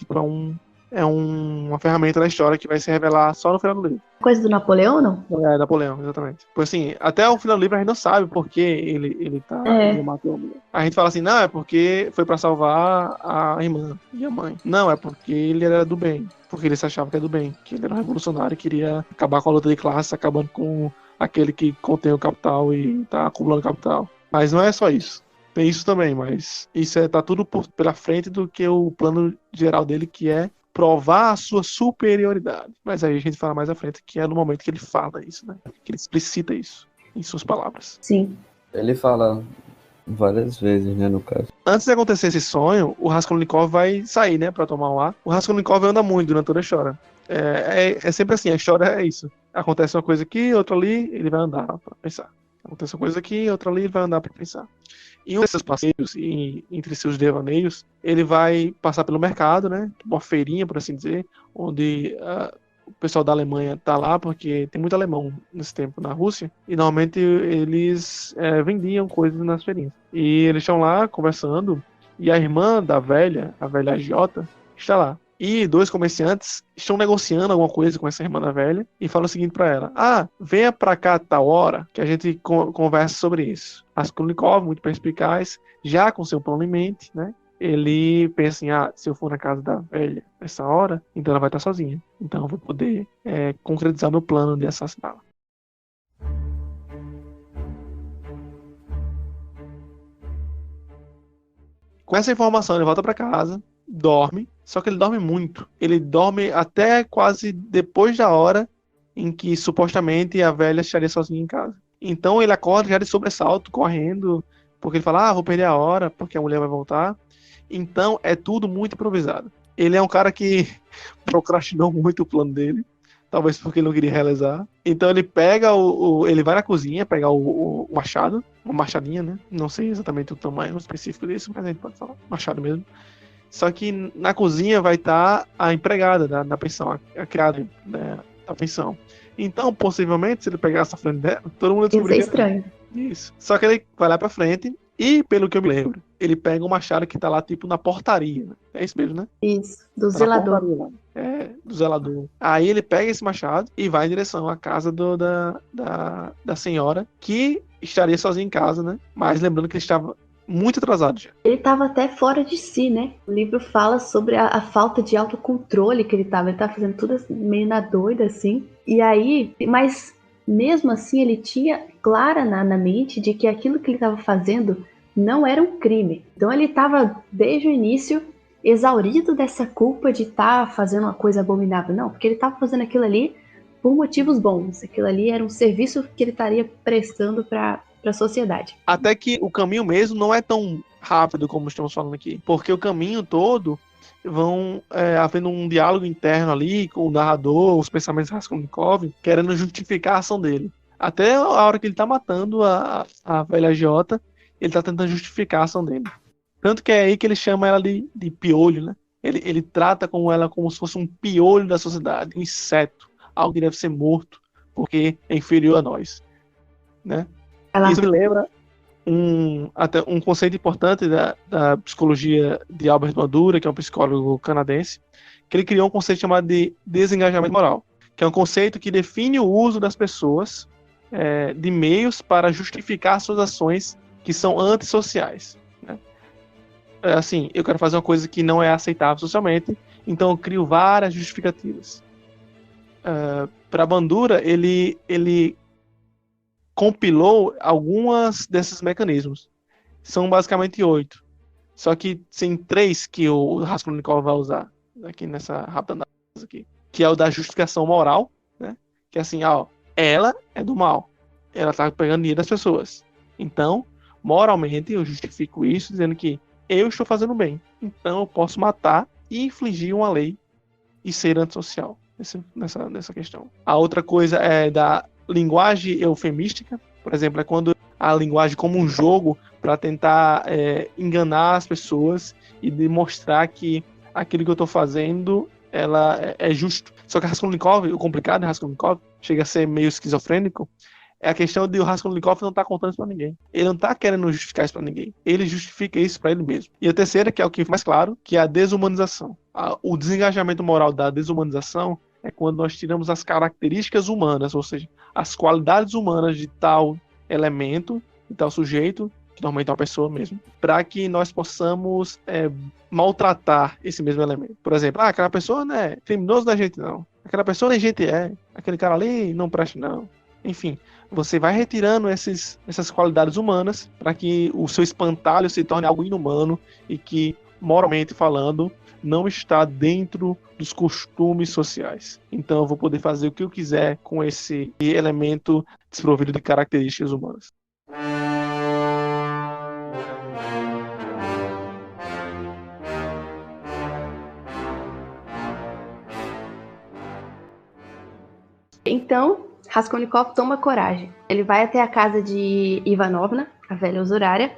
A: É uma ferramenta da história que vai se revelar só no final do livro.
B: Coisa do Napoleão, não?
A: É, Napoleão, exatamente. Pois assim, até o final do livro a gente não sabe por que ele matou a mulher. A gente fala assim, não, é porque foi para salvar a irmã e a mãe. Não, é porque ele era do bem. Porque ele se achava que era do bem. Que ele era um revolucionário e queria acabar com a luta de classe, acabando com aquele que contém o capital e tá acumulando capital. Mas não é só isso. Tem isso também, mas isso tá tudo pela frente do que o plano geral dele, que é provar a sua superioridade. Mas aí a gente fala mais à frente, que é no momento que ele fala isso, né? Que ele explicita isso em suas palavras.
B: Sim.
C: Ele fala várias vezes, né, no caso.
A: Antes de acontecer esse sonho, o Raskolnikov vai sair, né, pra tomar um ar. O Raskolnikov anda muito durante toda a história. É sempre assim, a história é isso. Acontece uma coisa aqui, outra ali, ele vai andar pra pensar. Acontece uma coisa aqui, outra ali, ele vai andar pra pensar. Em um desses passeios, entre seus devaneios, ele vai passar pelo mercado, né? Uma feirinha, por assim dizer, onde o pessoal da Alemanha tá lá, porque tem muito alemão nesse tempo na Rússia, e normalmente eles vendiam coisas nas feirinhas. E eles estão lá conversando, e a irmã da velha, a velha agiota, está lá. E dois comerciantes estão negociando alguma coisa com essa irmã da velha e falam o seguinte pra ela: venha pra cá a tal hora que a gente conversa sobre isso. Raskolnikov, muito perspicaz, já com seu plano em mente, né? Ele pensa assim, se eu for na casa da velha nessa hora, então ela vai estar sozinha. Então eu vou poder concretizar meu plano de assassiná-la. Com essa informação, ele volta pra casa, dorme, só que ele dorme muito. Ele dorme até quase depois da hora em que supostamente a velha estaria sozinha em casa. Então ele acorda já de sobressalto, correndo, porque ele fala, vou perder a hora, porque a mulher vai voltar. Então é tudo muito improvisado. Ele é um cara que procrastinou muito o plano dele, talvez porque ele não queria realizar. Então ele pega ele vai na cozinha pegar o machado, uma machadinha, né? Não sei exatamente o tamanho específico disso, mas a gente pode falar machado mesmo. Só que na cozinha vai estar a empregada da pensão, a criada da pensão. Então, possivelmente, se ele pegasse a frente dela, todo mundo descobriria.
B: Isso é estranho.
A: Isso. Só que ele vai lá pra frente e, pelo que eu me lembro, ele pega um machado que tá lá, tipo, na portaria. Né? É isso mesmo, né?
B: Isso, do zelador.
A: Do zelador. Aí ele pega esse machado e vai em direção à casa da senhora, que estaria sozinha em casa, né? Mas lembrando que ele estava muito atrasado já.
B: Ele estava até fora de si, né? O livro fala sobre a falta de autocontrole que ele estava. Ele estava fazendo tudo meio na doida, assim. E aí, mas mesmo assim, ele tinha clara na mente de que aquilo que ele estava fazendo não era um crime. Então ele estava, desde o início, exaurido dessa culpa de estar fazendo uma coisa abominável. Não, porque ele estava fazendo aquilo ali por motivos bons. Aquilo ali era um serviço que ele estaria prestando para a sociedade.
A: Até que o caminho mesmo não é tão rápido como estamos falando aqui. Porque o caminho todo vão havendo um diálogo interno ali com o narrador, os pensamentos de Raskolnikov, querendo justificar a ação dele. Até a hora que ele tá matando a velha agiota, ele tá tentando justificar a ação dele. Tanto que é aí que ele chama ela de piolho, né? Ele trata com ela como se fosse um piolho da sociedade, um inseto, algo que deve ser morto, porque é inferior a nós, né? Isso me lembra até um conceito importante da psicologia de Albert Bandura, que é um psicólogo canadense, que ele criou um conceito chamado de desengajamento moral, que é um conceito que define o uso das pessoas de meios para justificar suas ações que são antissociais. Né? Assim, eu quero fazer uma coisa que não é aceitável socialmente, então eu crio várias justificativas. Para Bandura, ele compilou algumas desses mecanismos. São basicamente 8. Só que tem 3 que o Raskolnikov vai usar aqui nessa rápida análise aqui, que é o da justificação moral, né? Que é assim, ela é do mal. Ela tá pegando dinheiro das pessoas. Então, moralmente, eu justifico isso dizendo que eu estou fazendo bem. Então, eu posso matar e infligir uma lei e ser antissocial nessa questão. A outra coisa é da linguagem eufemística, por exemplo, é quando a linguagem como um jogo para tentar enganar as pessoas e demonstrar que aquilo que eu estou fazendo ela é justo. Só que Raskolnikov, o complicado de Raskolnikov, chega a ser meio esquizofrênico, é a questão de o Raskolnikov não estar contando isso para ninguém. Ele não está querendo justificar isso para ninguém. Ele justifica isso para ele mesmo. E a terceira, que é o que fica mais claro, que é a desumanização. O desengajamento moral da desumanização é quando nós tiramos as características humanas, ou seja, as qualidades humanas de tal elemento, de tal sujeito, que normalmente é uma pessoa mesmo, para que nós possamos maltratar esse mesmo elemento. Por exemplo, aquela pessoa não é criminoso da gente, não. Aquela pessoa nem gente é. Aquele cara ali não presta, não. Enfim, você vai retirando essas qualidades humanas para que o seu espantalho se torne algo inumano e que, moralmente falando, não está dentro dos costumes sociais. Então eu vou poder fazer o que eu quiser com esse elemento desprovido de características humanas.
B: Então, Raskolnikov toma coragem. Ele vai até a casa de Ivanovna, a velha usurária,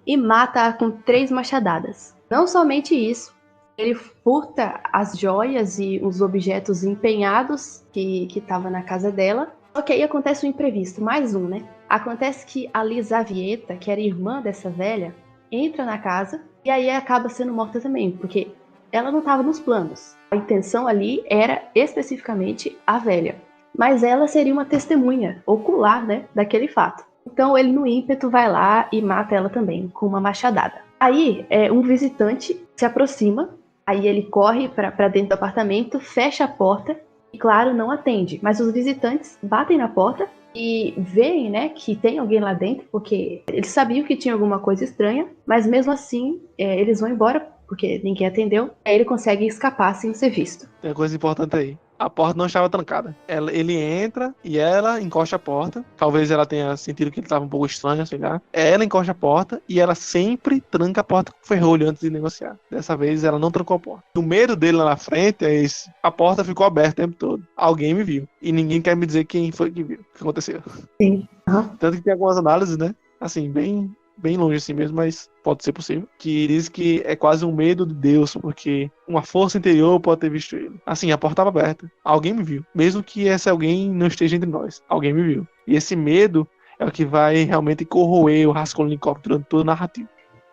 B: e mata-a com 3 machadadas. Não somente isso, ele furta as joias e os objetos empenhados que estavam na casa dela. Só que aí acontece um imprevisto, mais um, né? Acontece que a Lisavieta, que era irmã dessa velha, entra na casa e aí acaba sendo morta também, porque ela não estava nos planos. A intenção ali era especificamente a velha. Mas ela seria uma testemunha ocular, né, daquele fato. Então ele, no ímpeto, vai lá e mata ela também, com uma machadada. Aí um visitante se aproxima, aí ele corre para dentro do apartamento, fecha a porta e, claro, não atende. Mas os visitantes batem na porta e veem, né, que tem alguém lá dentro, porque eles sabiam que tinha alguma coisa estranha, mas mesmo assim eles vão embora, porque ninguém atendeu. Aí ele consegue escapar sem ser visto.
A: Tem uma coisa importante aí. A porta não estava trancada. Ele entra e ela encosta a porta. Talvez ela tenha sentido que ele estava um pouco estranho, sei lá. Ela encosta a porta e ela sempre tranca a porta com ferrolho antes de negociar. Dessa vez ela não trancou a porta. O medo dele lá na frente é esse. A porta ficou aberta o tempo todo. Alguém me viu. E ninguém quer me dizer quem foi que viu. O que aconteceu.
B: Sim. Uhum.
A: Tanto que tem algumas análises, né? Assim, bem longe assim mesmo, mas pode ser possível, que diz que é quase um medo de Deus, porque uma força interior pode ter visto ele. Assim, a porta estava aberta, alguém me viu, mesmo que esse alguém não esteja entre nós, alguém me viu. E esse medo é o que vai realmente corroer o Raskolnikov durante toda a narrativa.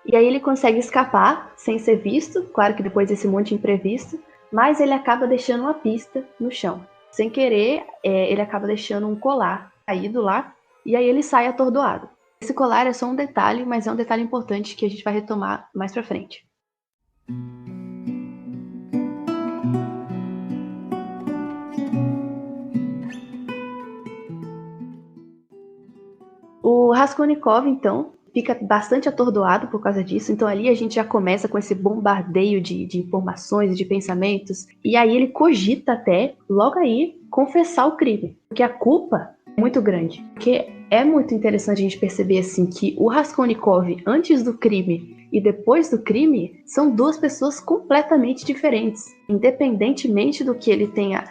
B: E aí ele consegue escapar sem ser visto, claro que depois desse monte de imprevisto, mas ele acaba deixando uma pista no chão. Sem querer, ele acaba deixando um colar caído lá, e aí ele sai atordoado. Esse colar é só um detalhe, mas é um detalhe importante que a gente vai retomar mais pra frente. O Raskolnikov, então, fica bastante atordoado por causa disso. Então ali a gente já começa com esse bombardeio de informações, de pensamentos. E aí ele cogita até, logo aí, confessar o crime. Porque a culpa é muito grande. Porque é muito interessante a gente perceber assim que o Raskolnikov, antes do crime e depois do crime, são duas pessoas completamente diferentes. Independentemente do que ele tenha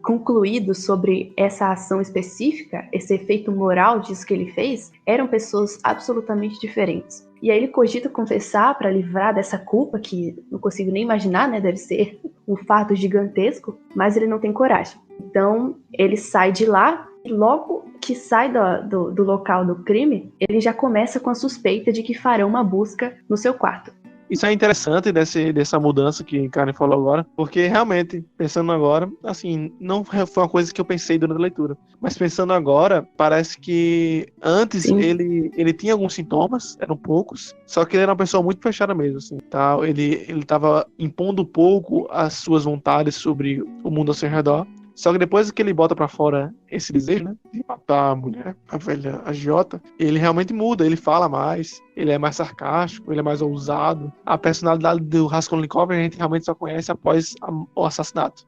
B: concluído sobre essa ação específica, esse efeito moral disso que ele fez, eram pessoas absolutamente diferentes. E aí ele cogita confessar para livrar dessa culpa, que não consigo nem imaginar, né? Deve ser um fato gigantesco, mas ele não tem coragem. Então ele sai de lá, e logo que sai do local do crime, ele já começa com a suspeita de que farão uma busca no seu quarto.
A: Isso é interessante dessa mudança que Karen falou agora, porque realmente, pensando agora, assim, não foi uma coisa que eu pensei durante a leitura, mas pensando agora, parece que antes ele tinha alguns sintomas, eram poucos, só que ele era uma pessoa muito fechada mesmo, assim, tá? Ele estava impondo pouco as suas vontades sobre o mundo ao seu redor. Só que depois que ele bota pra fora esse desejo, né, de matar a mulher, a velha agiota, ele realmente muda, ele fala mais, ele é mais sarcástico, ele é mais ousado. A personalidade do Raskolnikov a gente realmente só conhece após o assassinato.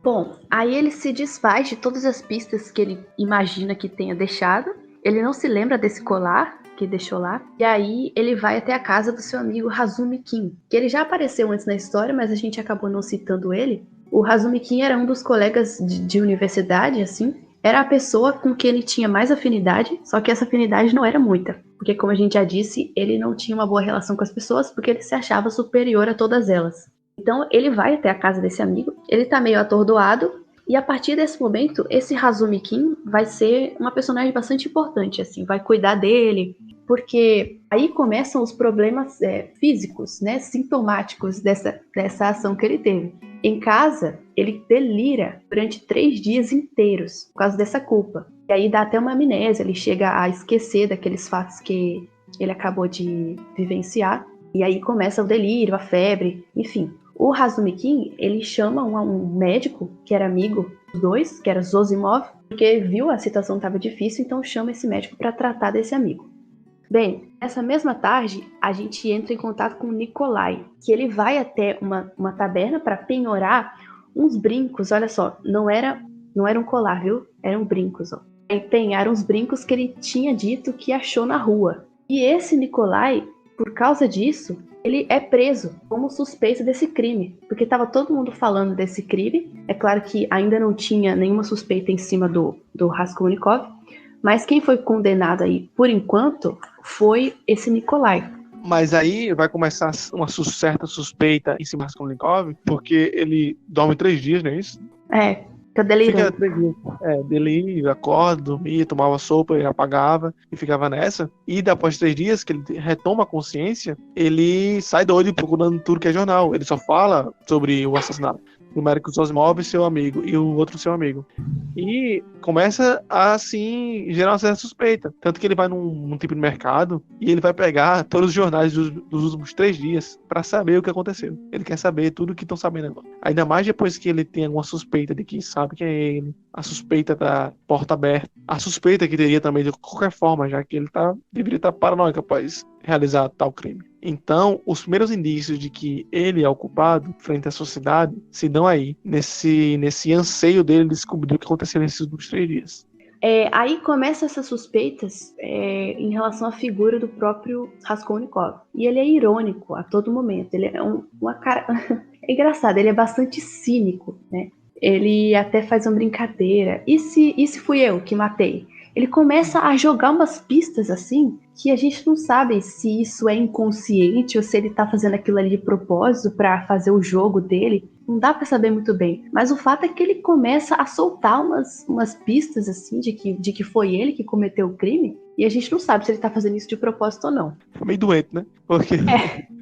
B: Bom, aí ele se desfaz de todas as pistas que ele imagina que tenha deixado. Ele não se lembra desse colar que deixou lá. E aí ele vai até a casa do seu amigo Razumi Kim, que ele já apareceu antes na história, mas a gente acabou não citando ele. O Razumi Kim era um dos colegas de universidade, assim. Era a pessoa com quem ele tinha mais afinidade, só que essa afinidade não era muita. Porque, como a gente já disse, ele não tinha uma boa relação com as pessoas porque ele se achava superior a todas elas. Então, ele vai até a casa desse amigo, ele tá meio atordoado, e a partir desse momento, esse Razumi Kim vai ser uma personagem bastante importante, assim, vai cuidar dele, porque aí começam os problemas físicos, né, sintomáticos dessa ação que ele teve. Em casa, ele delira durante 3 dias inteiros por causa dessa culpa. E aí dá até uma amnésia, ele chega a esquecer daqueles fatos que ele acabou de vivenciar. E aí começa o delírio, a febre, enfim. O Razumi Kim, ele chama um médico que era amigo dos dois, que era Zosimov, porque viu a situação estava difícil, então chama esse médico para tratar desse amigo. Bem, nessa mesma tarde, a gente entra em contato com o Nikolai, que ele vai até uma taberna para penhorar uns brincos. Olha só, não era um colar, viu? Eram brincos, ó. Empenharam uns brincos que ele tinha dito que achou na rua. E esse Nikolai, por causa disso, ele é preso como suspeito desse crime, porque estava todo mundo falando desse crime. É claro que ainda não tinha nenhuma suspeita em cima do Raskolnikov, mas quem foi condenado aí, por enquanto, foi esse Nikolai.
A: Mas aí vai começar uma certa suspeita em cima do Raskolnikov, porque ele dorme 3 dias, não é isso?
B: Fica delirando.
A: Fica 3 dias. Delírio, acorda, dormia, tomava sopa, e apagava e ficava nessa. E após 3 dias que ele retoma a consciência, ele sai doido procurando tudo que é jornal. Ele só fala sobre o assassinato do médico Zosimov, seu amigo, e o outro seu amigo. E começa a, assim, gerar uma certa suspeita. Tanto que ele vai num tipo de mercado e ele vai pegar todos os jornais dos últimos 3 dias para saber o que aconteceu. Ele quer saber tudo o que estão sabendo agora. Ainda mais depois que ele tem alguma suspeita de que sabe que é ele, a suspeita da porta aberta, a suspeita que teria também de qualquer forma, já que ele deveria estar paranoico após realizar tal crime. Então, os primeiros indícios de que ele é o culpado frente à sociedade se dão aí, nesse anseio dele de descobrir o que aconteceu nesses últimos 3 dias.
B: Aí começam essas suspeitas em relação à figura do próprio Raskolnikov. E ele é irônico a todo momento. Ele é uma cara... É engraçado, ele é bastante cínico, né? Ele até faz uma brincadeira. E se fui eu que matei? Ele começa a jogar umas pistas assim, que a gente não sabe se isso é inconsciente ou se ele tá fazendo aquilo ali de propósito pra fazer o jogo dele. Não dá pra saber muito bem. Mas o fato é que ele começa a soltar umas pistas assim de que foi ele que cometeu o crime. E a gente não sabe se ele tá fazendo isso de propósito ou não.
A: É meio doente, né?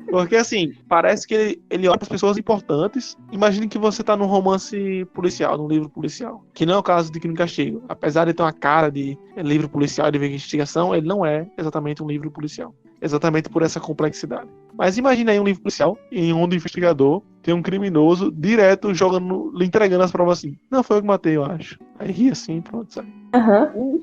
A: Porque assim, parece que ele olha para as pessoas importantes. Imagine que você tá num romance policial, num livro policial, que não é o caso de Crime e Castigo. Apesar de ter uma cara de livro policial de investigação, ele não é exatamente um livro policial. Exatamente por essa complexidade. Mas imagine aí um livro policial em onde o investigador tem um criminoso direto jogando, lhe entregando as provas assim. Não, foi eu que matei, eu acho. Aí ri assim, pronto, sabe?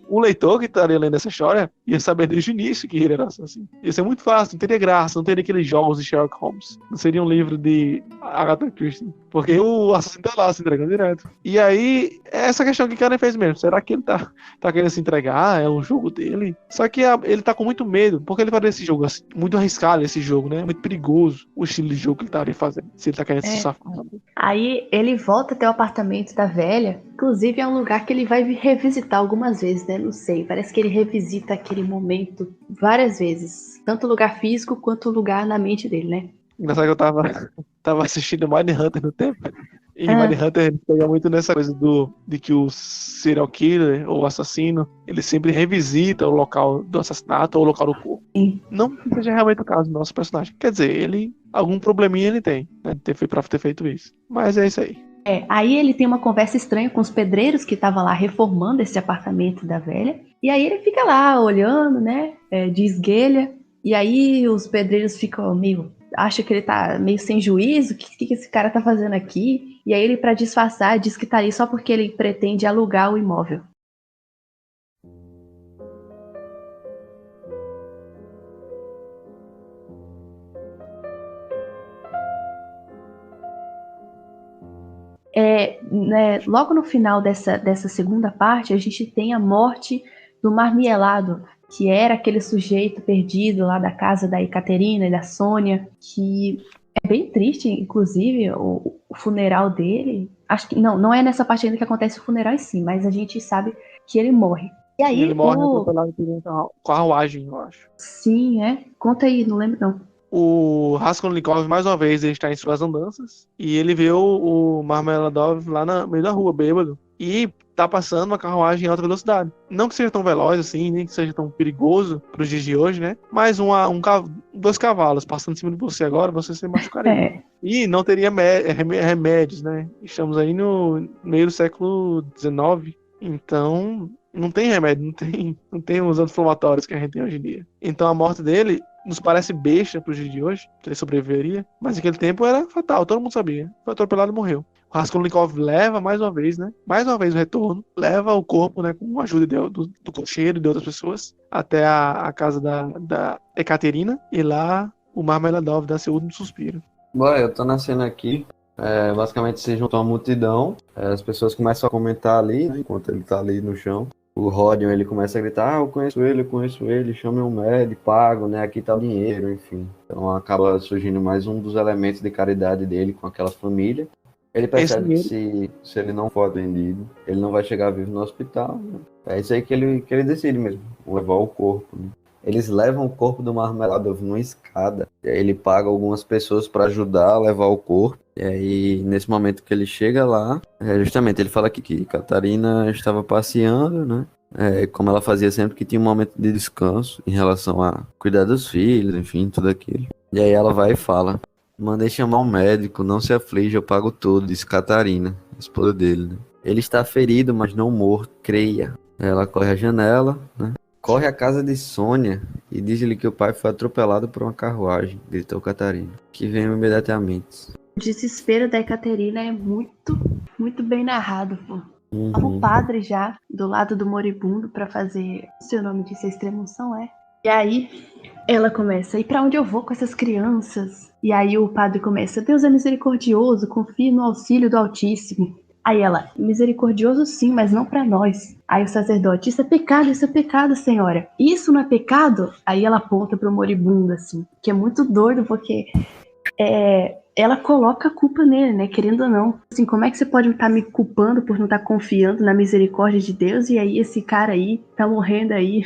A: O leitor que estaria lendo essa história ia saber desde o início que ele era assim. Ia ser muito fácil, não teria graça, não teria aqueles jogos de Sherlock Holmes. Não seria um livro de Agatha Christie. Porque o assassino tá lá se entregando direto. E aí, é essa questão que o cara fez mesmo. Será que ele tá querendo se entregar? É um jogo dele? Só que ele tá com muito medo, porque ele faria esse jogo assim, muito arriscado esse jogo, né? Muito perigoso o estilo de jogo que ele estaria fazendo. Se ele tá querendo se safar.
B: Aí ele volta até o apartamento da velha. Inclusive é um lugar que ele vai revisitar algumas vezes, né? Não sei, parece que ele revisita aquele momento várias vezes. Tanto o lugar físico quanto o lugar na mente dele, né?
A: Engraçado que eu tava assistindo Mindhunter no tempo. E Mindhunter pega muito nessa coisa de que o serial killer ou o assassino, ele sempre revisita o local do assassinato ou o local do corpo.
B: Sim.
A: Não que seja realmente o caso do nosso personagem. Quer dizer, algum probleminha ele tem, né? Pra ter feito isso. Mas é isso aí.
B: Aí ele tem uma conversa estranha com os pedreiros que estavam lá reformando esse apartamento da velha. E aí ele fica lá olhando, né? De esguelha. E aí os pedreiros ficam acha que ele tá meio sem juízo. O que esse cara tá fazendo aqui? E aí ele, pra disfarçar, diz que tá ali só porque ele pretende alugar o imóvel. Logo no final dessa segunda parte, a gente tem a morte do Marmielado, que era aquele sujeito perdido lá da casa da Ekaterina e da Sônia, que é bem triste, inclusive, o funeral dele. Acho que não é nessa parte ainda que acontece o funeral em si, mas a gente sabe que ele morre. E aí,
A: ele morre atropelado por uma carruagem, eu acho.
B: Sim, conta aí, não lembro não.
A: O Raskolnikov, mais uma vez, ele está em suas andanças e ele vê o Marmeladov lá no meio da rua, bêbado, e tá passando uma carruagem em alta velocidade. Não que seja tão veloz assim, nem que seja tão perigoso para os dias de hoje, né? Mas dois cavalos passando em cima de você agora, você se machucaria. E não teria remédios, né? Estamos aí no meio do século XIX, então não tem remédio, não tem os anti-inflamatórios que a gente tem hoje em dia. Então a morte dele nos parece besta pro dia de hoje, que ele sobreviveria, mas naquele tempo era fatal, todo mundo sabia. Foi atropelado e morreu. O Raskolnikov leva mais uma vez o retorno, leva o corpo, né, com a ajuda do cocheiro e de outras pessoas, até a casa da Ekaterina, e lá o Marmeladov dá seu último suspiro.
C: Bom, eu tô na cena aqui, basicamente se juntou uma multidão, as pessoas começam a comentar ali, né, enquanto ele tá ali no chão. O Rodion, ele começa a gritar, eu conheço ele, chame um médico, pago, né, aqui tá o dinheiro, enfim. Então acaba surgindo mais um dos elementos de caridade dele com aquela família. Ele percebe que se ele não for atendido, ele não vai chegar vivo no hospital, né? É isso aí que ele decide mesmo, levar o corpo, né? Eles levam o corpo do Marmeladov numa escada, e aí ele paga algumas pessoas para ajudar a levar o corpo. E aí, nesse momento que ele chega lá, justamente ele fala que Catarina estava passeando, né? Como ela fazia sempre que tinha um momento de descanso em relação a cuidar dos filhos, enfim, tudo aquilo. E aí ela vai e fala, mandei chamar um médico, não se aflige, eu pago tudo, disse Catarina, a esposa dele, né? Ele está ferido, mas não morto, creia. Ela corre à janela, né? Corre à casa de Sônia e diz-lhe que o pai foi atropelado por uma carruagem, gritou Catarina, que veio imediatamente.
B: O desespero da Ekaterina é muito, muito bem narrado, pô. O padre já do lado do moribundo pra fazer, se o nome disso é extrema-unção, E aí ela começa, e pra onde eu vou com essas crianças? E aí o padre começa, Deus é misericordioso, confie no auxílio do Altíssimo. Aí ela, misericordioso sim, mas não pra nós. Aí o sacerdote, isso é pecado, senhora. Isso não é pecado? Aí ela aponta pro moribundo, assim, que é muito doido, porque ela coloca a culpa nele, né, querendo ou não. Assim, como é que você pode estar me culpando por não estar confiando na misericórdia de Deus, e aí esse cara aí tá morrendo aí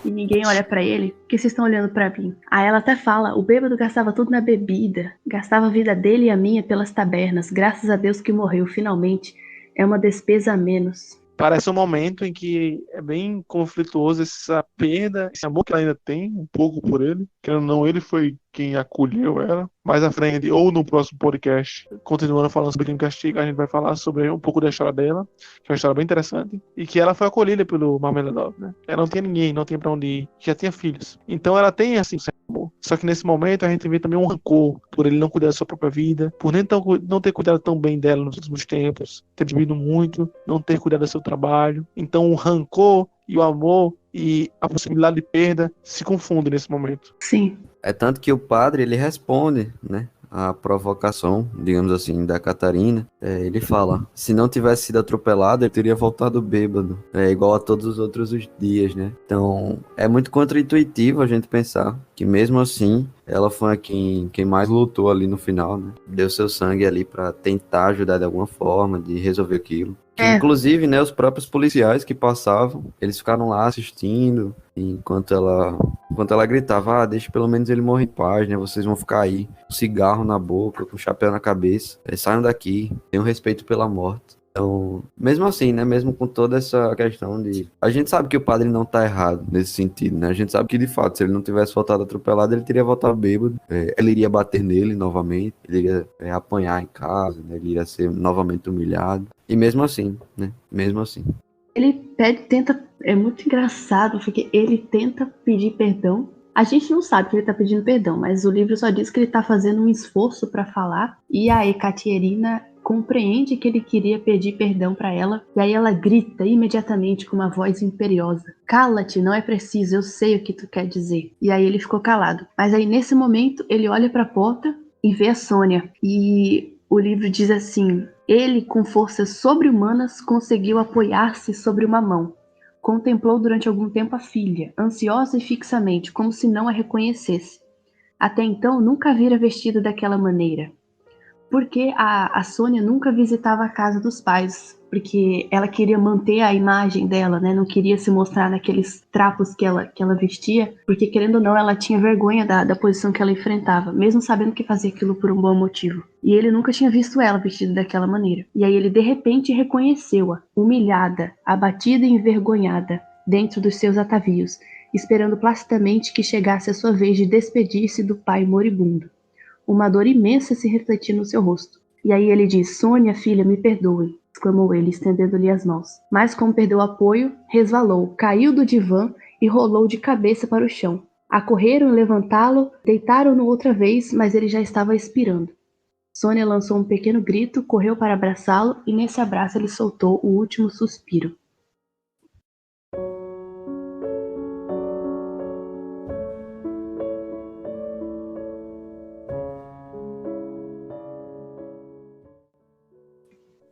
B: e ninguém olha pra ele? Por que vocês estão olhando pra mim? Aí ela até fala, o bêbado gastava tudo na bebida, gastava a vida dele e a minha pelas tabernas, graças a Deus que morreu, finalmente. É uma despesa a menos.
A: Parece um momento em que é bem conflituoso essa perda, esse amor que ela ainda tem um pouco por ele. Querendo ou não, ele foi quem acolheu ela. Mais à frente, ou no próximo podcast, continuando falando sobre Crime e Castigo, a gente vai falar sobre um pouco da história dela, que é uma história bem interessante, e que ela foi acolhida pelo Marmeladov, né? Ela não tinha ninguém, não tinha pra onde ir, já tinha filhos. Então ela tem, assim, amor. Só que nesse momento a gente vê também um rancor por ele não cuidar da sua própria vida, por não ter cuidado tão bem dela nos últimos tempos, ter bebido muito, não ter cuidado do seu trabalho. Então o rancor e o amor e a possibilidade de perda se confundem nesse momento.
B: Sim.
C: É tanto que o padre, ele responde, né, a provocação, digamos assim, da Catarina. Ele fala, se não tivesse sido atropelado, ele teria voltado bêbado, igual a todos os outros dias, né? Então, é muito contra-intuitivo a gente pensar que mesmo assim, ela foi quem mais lutou ali no final, né? Deu seu sangue ali pra tentar ajudar de alguma forma, de resolver aquilo. Que, inclusive, né, os próprios policiais que passavam, eles ficaram lá assistindo, enquanto ela gritava, deixa pelo menos ele morrer em paz, né, vocês vão ficar aí, com cigarro na boca, com chapéu na cabeça, saiam daqui, tenham respeito pela morte. Então, mesmo assim, né, mesmo com toda essa questão de... A gente sabe que o padre não tá errado nesse sentido, né, a gente sabe que, de fato, se ele não tivesse voltado atropelado, ele teria voltado bêbado, ele iria bater nele novamente, ele iria apanhar em casa, né, ele iria ser novamente humilhado. E mesmo assim, né, mesmo assim.
B: Ele é muito engraçado, porque ele tenta pedir perdão. A gente não sabe que ele tá pedindo perdão, mas o livro só diz que ele tá fazendo um esforço pra falar, e a Ekaterina compreende que ele queria pedir perdão pra ela, e aí ela grita imediatamente com uma voz imperiosa: cala-te, não é preciso, eu sei o que tu quer dizer. E aí ele ficou calado. Mas aí nesse momento ele olha pra porta e vê a Sônia, e o livro diz assim: ele, com forças sobre-humanas, conseguiu apoiar-se sobre uma mão. Contemplou durante algum tempo a filha, ansiosa e fixamente, como se não a reconhecesse. Até então nunca a vira vestida daquela maneira. Porque a Sônia nunca visitava a casa dos pais, porque ela queria manter a imagem dela, né? Não queria se mostrar naqueles trapos que ela vestia, porque, querendo ou não, ela tinha vergonha da posição que ela enfrentava, mesmo sabendo que fazia aquilo por um bom motivo. E ele nunca tinha visto ela vestida daquela maneira. E aí ele, de repente, reconheceu-a, humilhada, abatida e envergonhada, dentro dos seus atavios, esperando placidamente que chegasse a sua vez de despedir-se do pai moribundo. Uma dor imensa se refletia no seu rosto. E aí ele diz: Sônia, filha, me perdoe, exclamou ele, estendendo-lhe as mãos. Mas, como perdeu apoio, resvalou, caiu do divã e rolou de cabeça para o chão. Acorreram em levantá-lo, deitaram-no outra vez, mas ele já estava expirando. Sônia lançou um pequeno grito, correu para abraçá-lo, e nesse abraço ele soltou o último suspiro.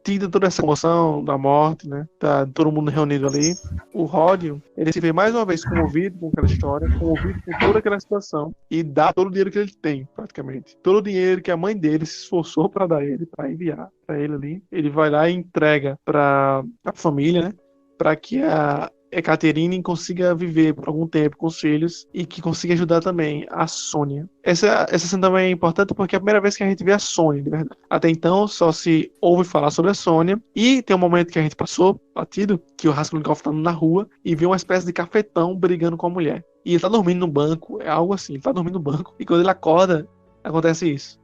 A: Tida toda essa emoção da morte, né? Tá todo mundo reunido ali. O Ródio, ele se vê mais uma vez comovido com aquela história, comovido com toda aquela situação e dá todo o dinheiro que ele tem, praticamente. Todo o dinheiro que a mãe dele se esforçou para dar ele, para enviar para ele ali. Ele vai lá e entrega para a família, né? Para que a Ekaterina consiga viver por algum tempo com os filhos e que consiga ajudar também a Sônia. Essa cena também é importante porque é a primeira vez que a gente vê a Sônia, de verdade. Até então só se ouve falar sobre a Sônia, e tem um momento que a gente passou batido, que o Raskolnikov tá na rua e vê uma espécie de cafetão brigando com a mulher. E ele tá dormindo no banco, é algo assim, ele tá dormindo no banco, e quando ele acorda, acontece isso.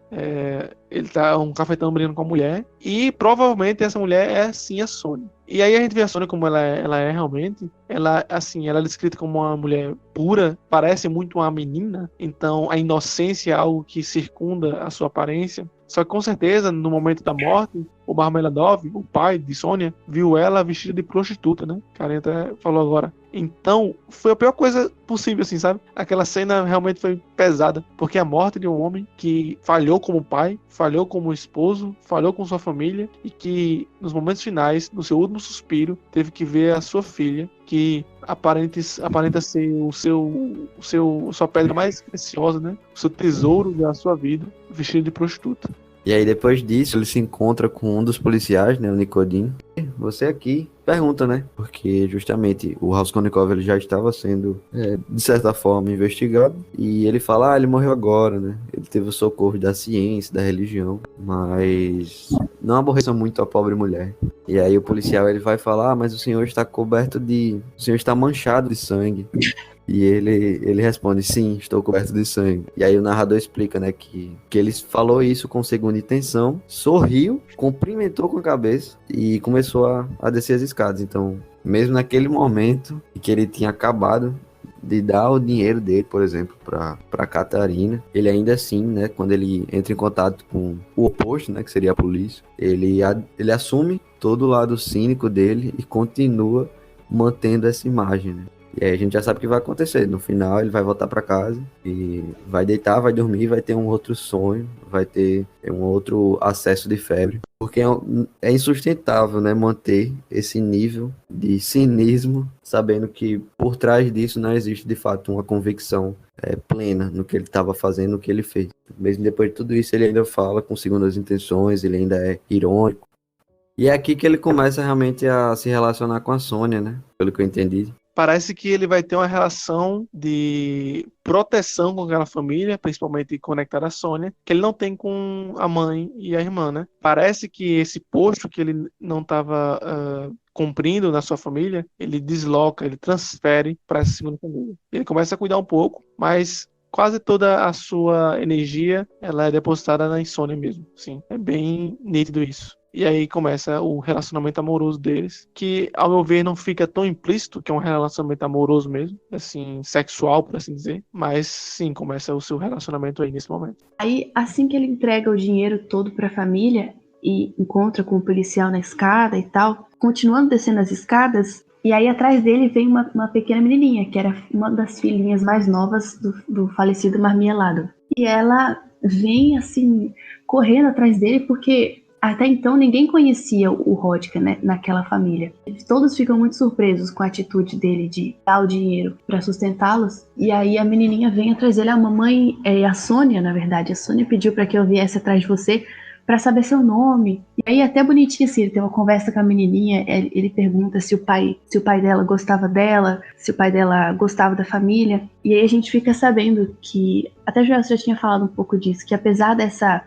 A: Ele tá um cafetão brigando com a mulher, e provavelmente essa mulher é sim a Sônia. E aí a gente vê a Sônia como ela é realmente. Ela é descrita como uma mulher pura, parece muito uma menina, então a inocência é algo que circunda a sua aparência. Só que com certeza, no momento da morte, o Marmeladov, o pai de Sônia, viu ela vestida de prostituta, né? O cara até falou agora. Então, foi a pior coisa possível, assim, sabe? Aquela cena realmente foi pesada, porque a morte de um homem que falhou como pai, falhou como esposo, falhou com sua família, e que nos momentos finais, no seu último suspiro, teve que ver a sua filha, que aparenta ser sua pedra mais preciosa, né? O seu tesouro da sua vida, vestido de prostituta.
C: E aí, depois disso, ele se encontra com um dos policiais, né, o Nikodin. Você aqui pergunta, né? Porque justamente o Raskolnikov ele já estava sendo, de certa forma, investigado. E ele fala, ele morreu agora, né? Ele teve o socorro da ciência, da religião, mas não aborreça muito a pobre mulher. E aí o policial ele vai falar, mas o senhor está coberto de... O senhor está manchado de sangue. E ele responde, sim, estou coberto de sangue. E aí o narrador explica, né, que ele falou isso com segunda intenção, sorriu, cumprimentou com a cabeça e começou a descer as escadas. Então, mesmo naquele momento em que ele tinha acabado de dar o dinheiro dele, por exemplo, para Catarina, ele ainda assim, né, quando ele entra em contato com o oposto, né, que seria a polícia, ele assume todo o lado cínico dele e continua mantendo essa imagem, né? E aí a gente já sabe o que vai acontecer. No final ele vai voltar para casa e vai deitar, vai dormir, vai ter um outro sonho, vai ter um outro acesso de febre. Porque é insustentável, né, manter esse nível de cinismo, sabendo que por trás disso não existe de fato uma convicção plena no que ele estava fazendo, no que ele fez. Mesmo depois de tudo isso, ele ainda fala com segundas intenções, ele ainda é irônico. E é aqui que ele começa realmente a se relacionar com a Sônia, né? Pelo que eu entendi.
A: Parece que ele vai ter uma relação de proteção com aquela família, principalmente conectada à Sônia, que ele não tem com a mãe e a irmã, né? Parece que esse posto que ele não estava cumprindo na sua família, ele desloca, ele transfere para essa segunda família. Ele começa a cuidar um pouco, mas quase toda a sua energia ela é depositada na Sônia mesmo. Sim, é bem nítido isso. E aí começa o relacionamento amoroso deles, que, ao meu ver, não fica tão implícito que é um relacionamento amoroso mesmo, assim, sexual, por assim dizer. Mas, sim, começa o seu relacionamento aí nesse momento.
B: Aí, assim que ele entrega o dinheiro todo para a família e encontra com o policial na escada e tal, continuando descendo as escadas, e aí atrás dele vem uma pequena menininha, que era uma das filhinhas mais novas do falecido Marmielado. E ela vem, assim, correndo atrás dele, porque até então ninguém conhecia o Rodka, né, naquela família. Todos ficam muito surpresos com a atitude dele de dar o dinheiro para sustentá-los. E aí a menininha vem atrás dele. A mamãe, a Sônia, na verdade, a Sônia pediu para que eu viesse atrás de você para saber seu nome. E aí até bonitinho assim, ele tem uma conversa com a menininha, ele pergunta se o pai dela gostava dela, se o pai dela gostava da família. E aí a gente fica sabendo que, até já tinha falado um pouco disso, que apesar dessa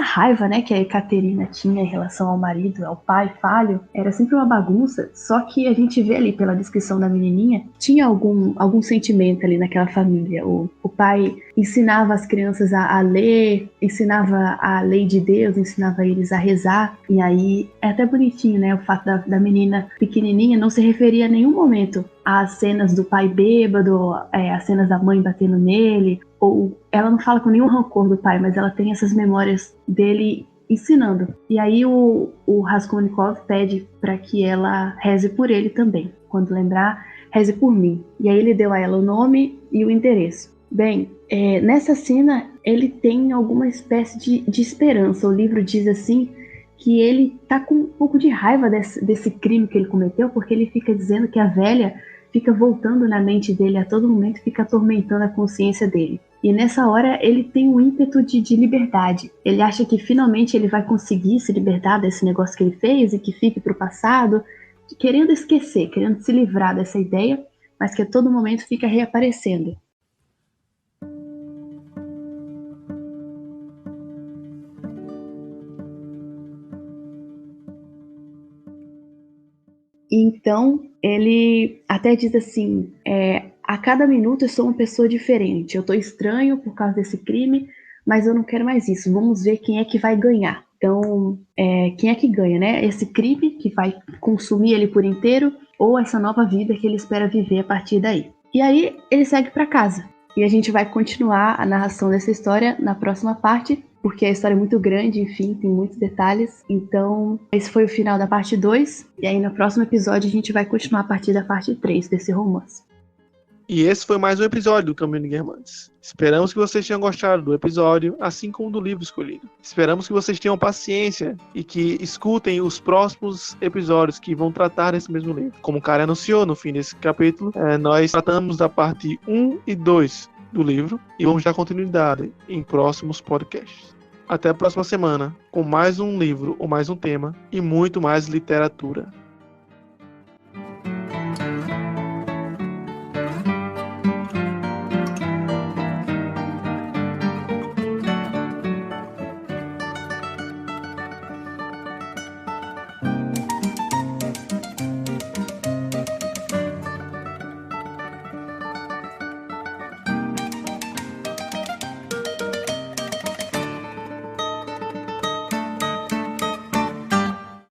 B: raiva, né, que a Ekaterina tinha em relação ao marido, ao pai falho, era sempre uma bagunça, só que a gente vê ali pela descrição da menininha, tinha algum sentimento ali naquela família. O pai ensinava as crianças a ler, ensinava a lei de Deus, ensinava eles a rezar, e aí é até bonitinho, né, o fato da menina pequenininha não se referia a nenhum momento às cenas do pai bêbado, as cenas da mãe batendo nele, ou ela não fala com nenhum rancor do pai, mas ela tem essas memórias dele ensinando. E aí o Raskolnikov pede para que ela reze por ele também. Quando lembrar, reze por mim. E aí ele deu a ela o nome e o endereço. Bem, nessa cena ele tem alguma espécie de esperança. O livro diz assim que ele tá com um pouco de raiva desse crime que ele cometeu, porque ele fica dizendo que a velha fica voltando na mente dele a todo momento, fica atormentando a consciência dele. E nessa hora ele tem um ímpeto de liberdade. Ele acha que finalmente ele vai conseguir se libertar desse negócio que ele fez e que fique para o passado, querendo esquecer, querendo se livrar dessa ideia, mas que a todo momento fica reaparecendo. Então, ele até diz assim, a cada minuto eu sou uma pessoa diferente, eu tô estranho por causa desse crime, mas eu não quero mais isso, vamos ver quem é que vai ganhar. Então, quem é que ganha, né? Esse crime que vai consumir ele por inteiro, ou essa nova vida que ele espera viver a partir daí. E aí, ele segue para casa. E a gente vai continuar a narração dessa história na próxima parte, porque a história é muito grande, enfim, tem muitos detalhes. Então, esse foi o final da parte 2, e aí no próximo episódio a gente vai continuar a partir da parte 3 desse romance.
A: E esse foi mais um episódio do Caminho de Guermantes. Esperamos que vocês tenham gostado do episódio, assim como do livro escolhido. Esperamos que vocês tenham paciência e que escutem os próximos episódios que vão tratar desse mesmo livro. Como o cara anunciou no fim desse capítulo, nós tratamos da parte 1 e 2 do livro e vamos dar continuidade em próximos podcasts. Até a próxima semana, com mais um livro ou mais um tema e muito mais literatura.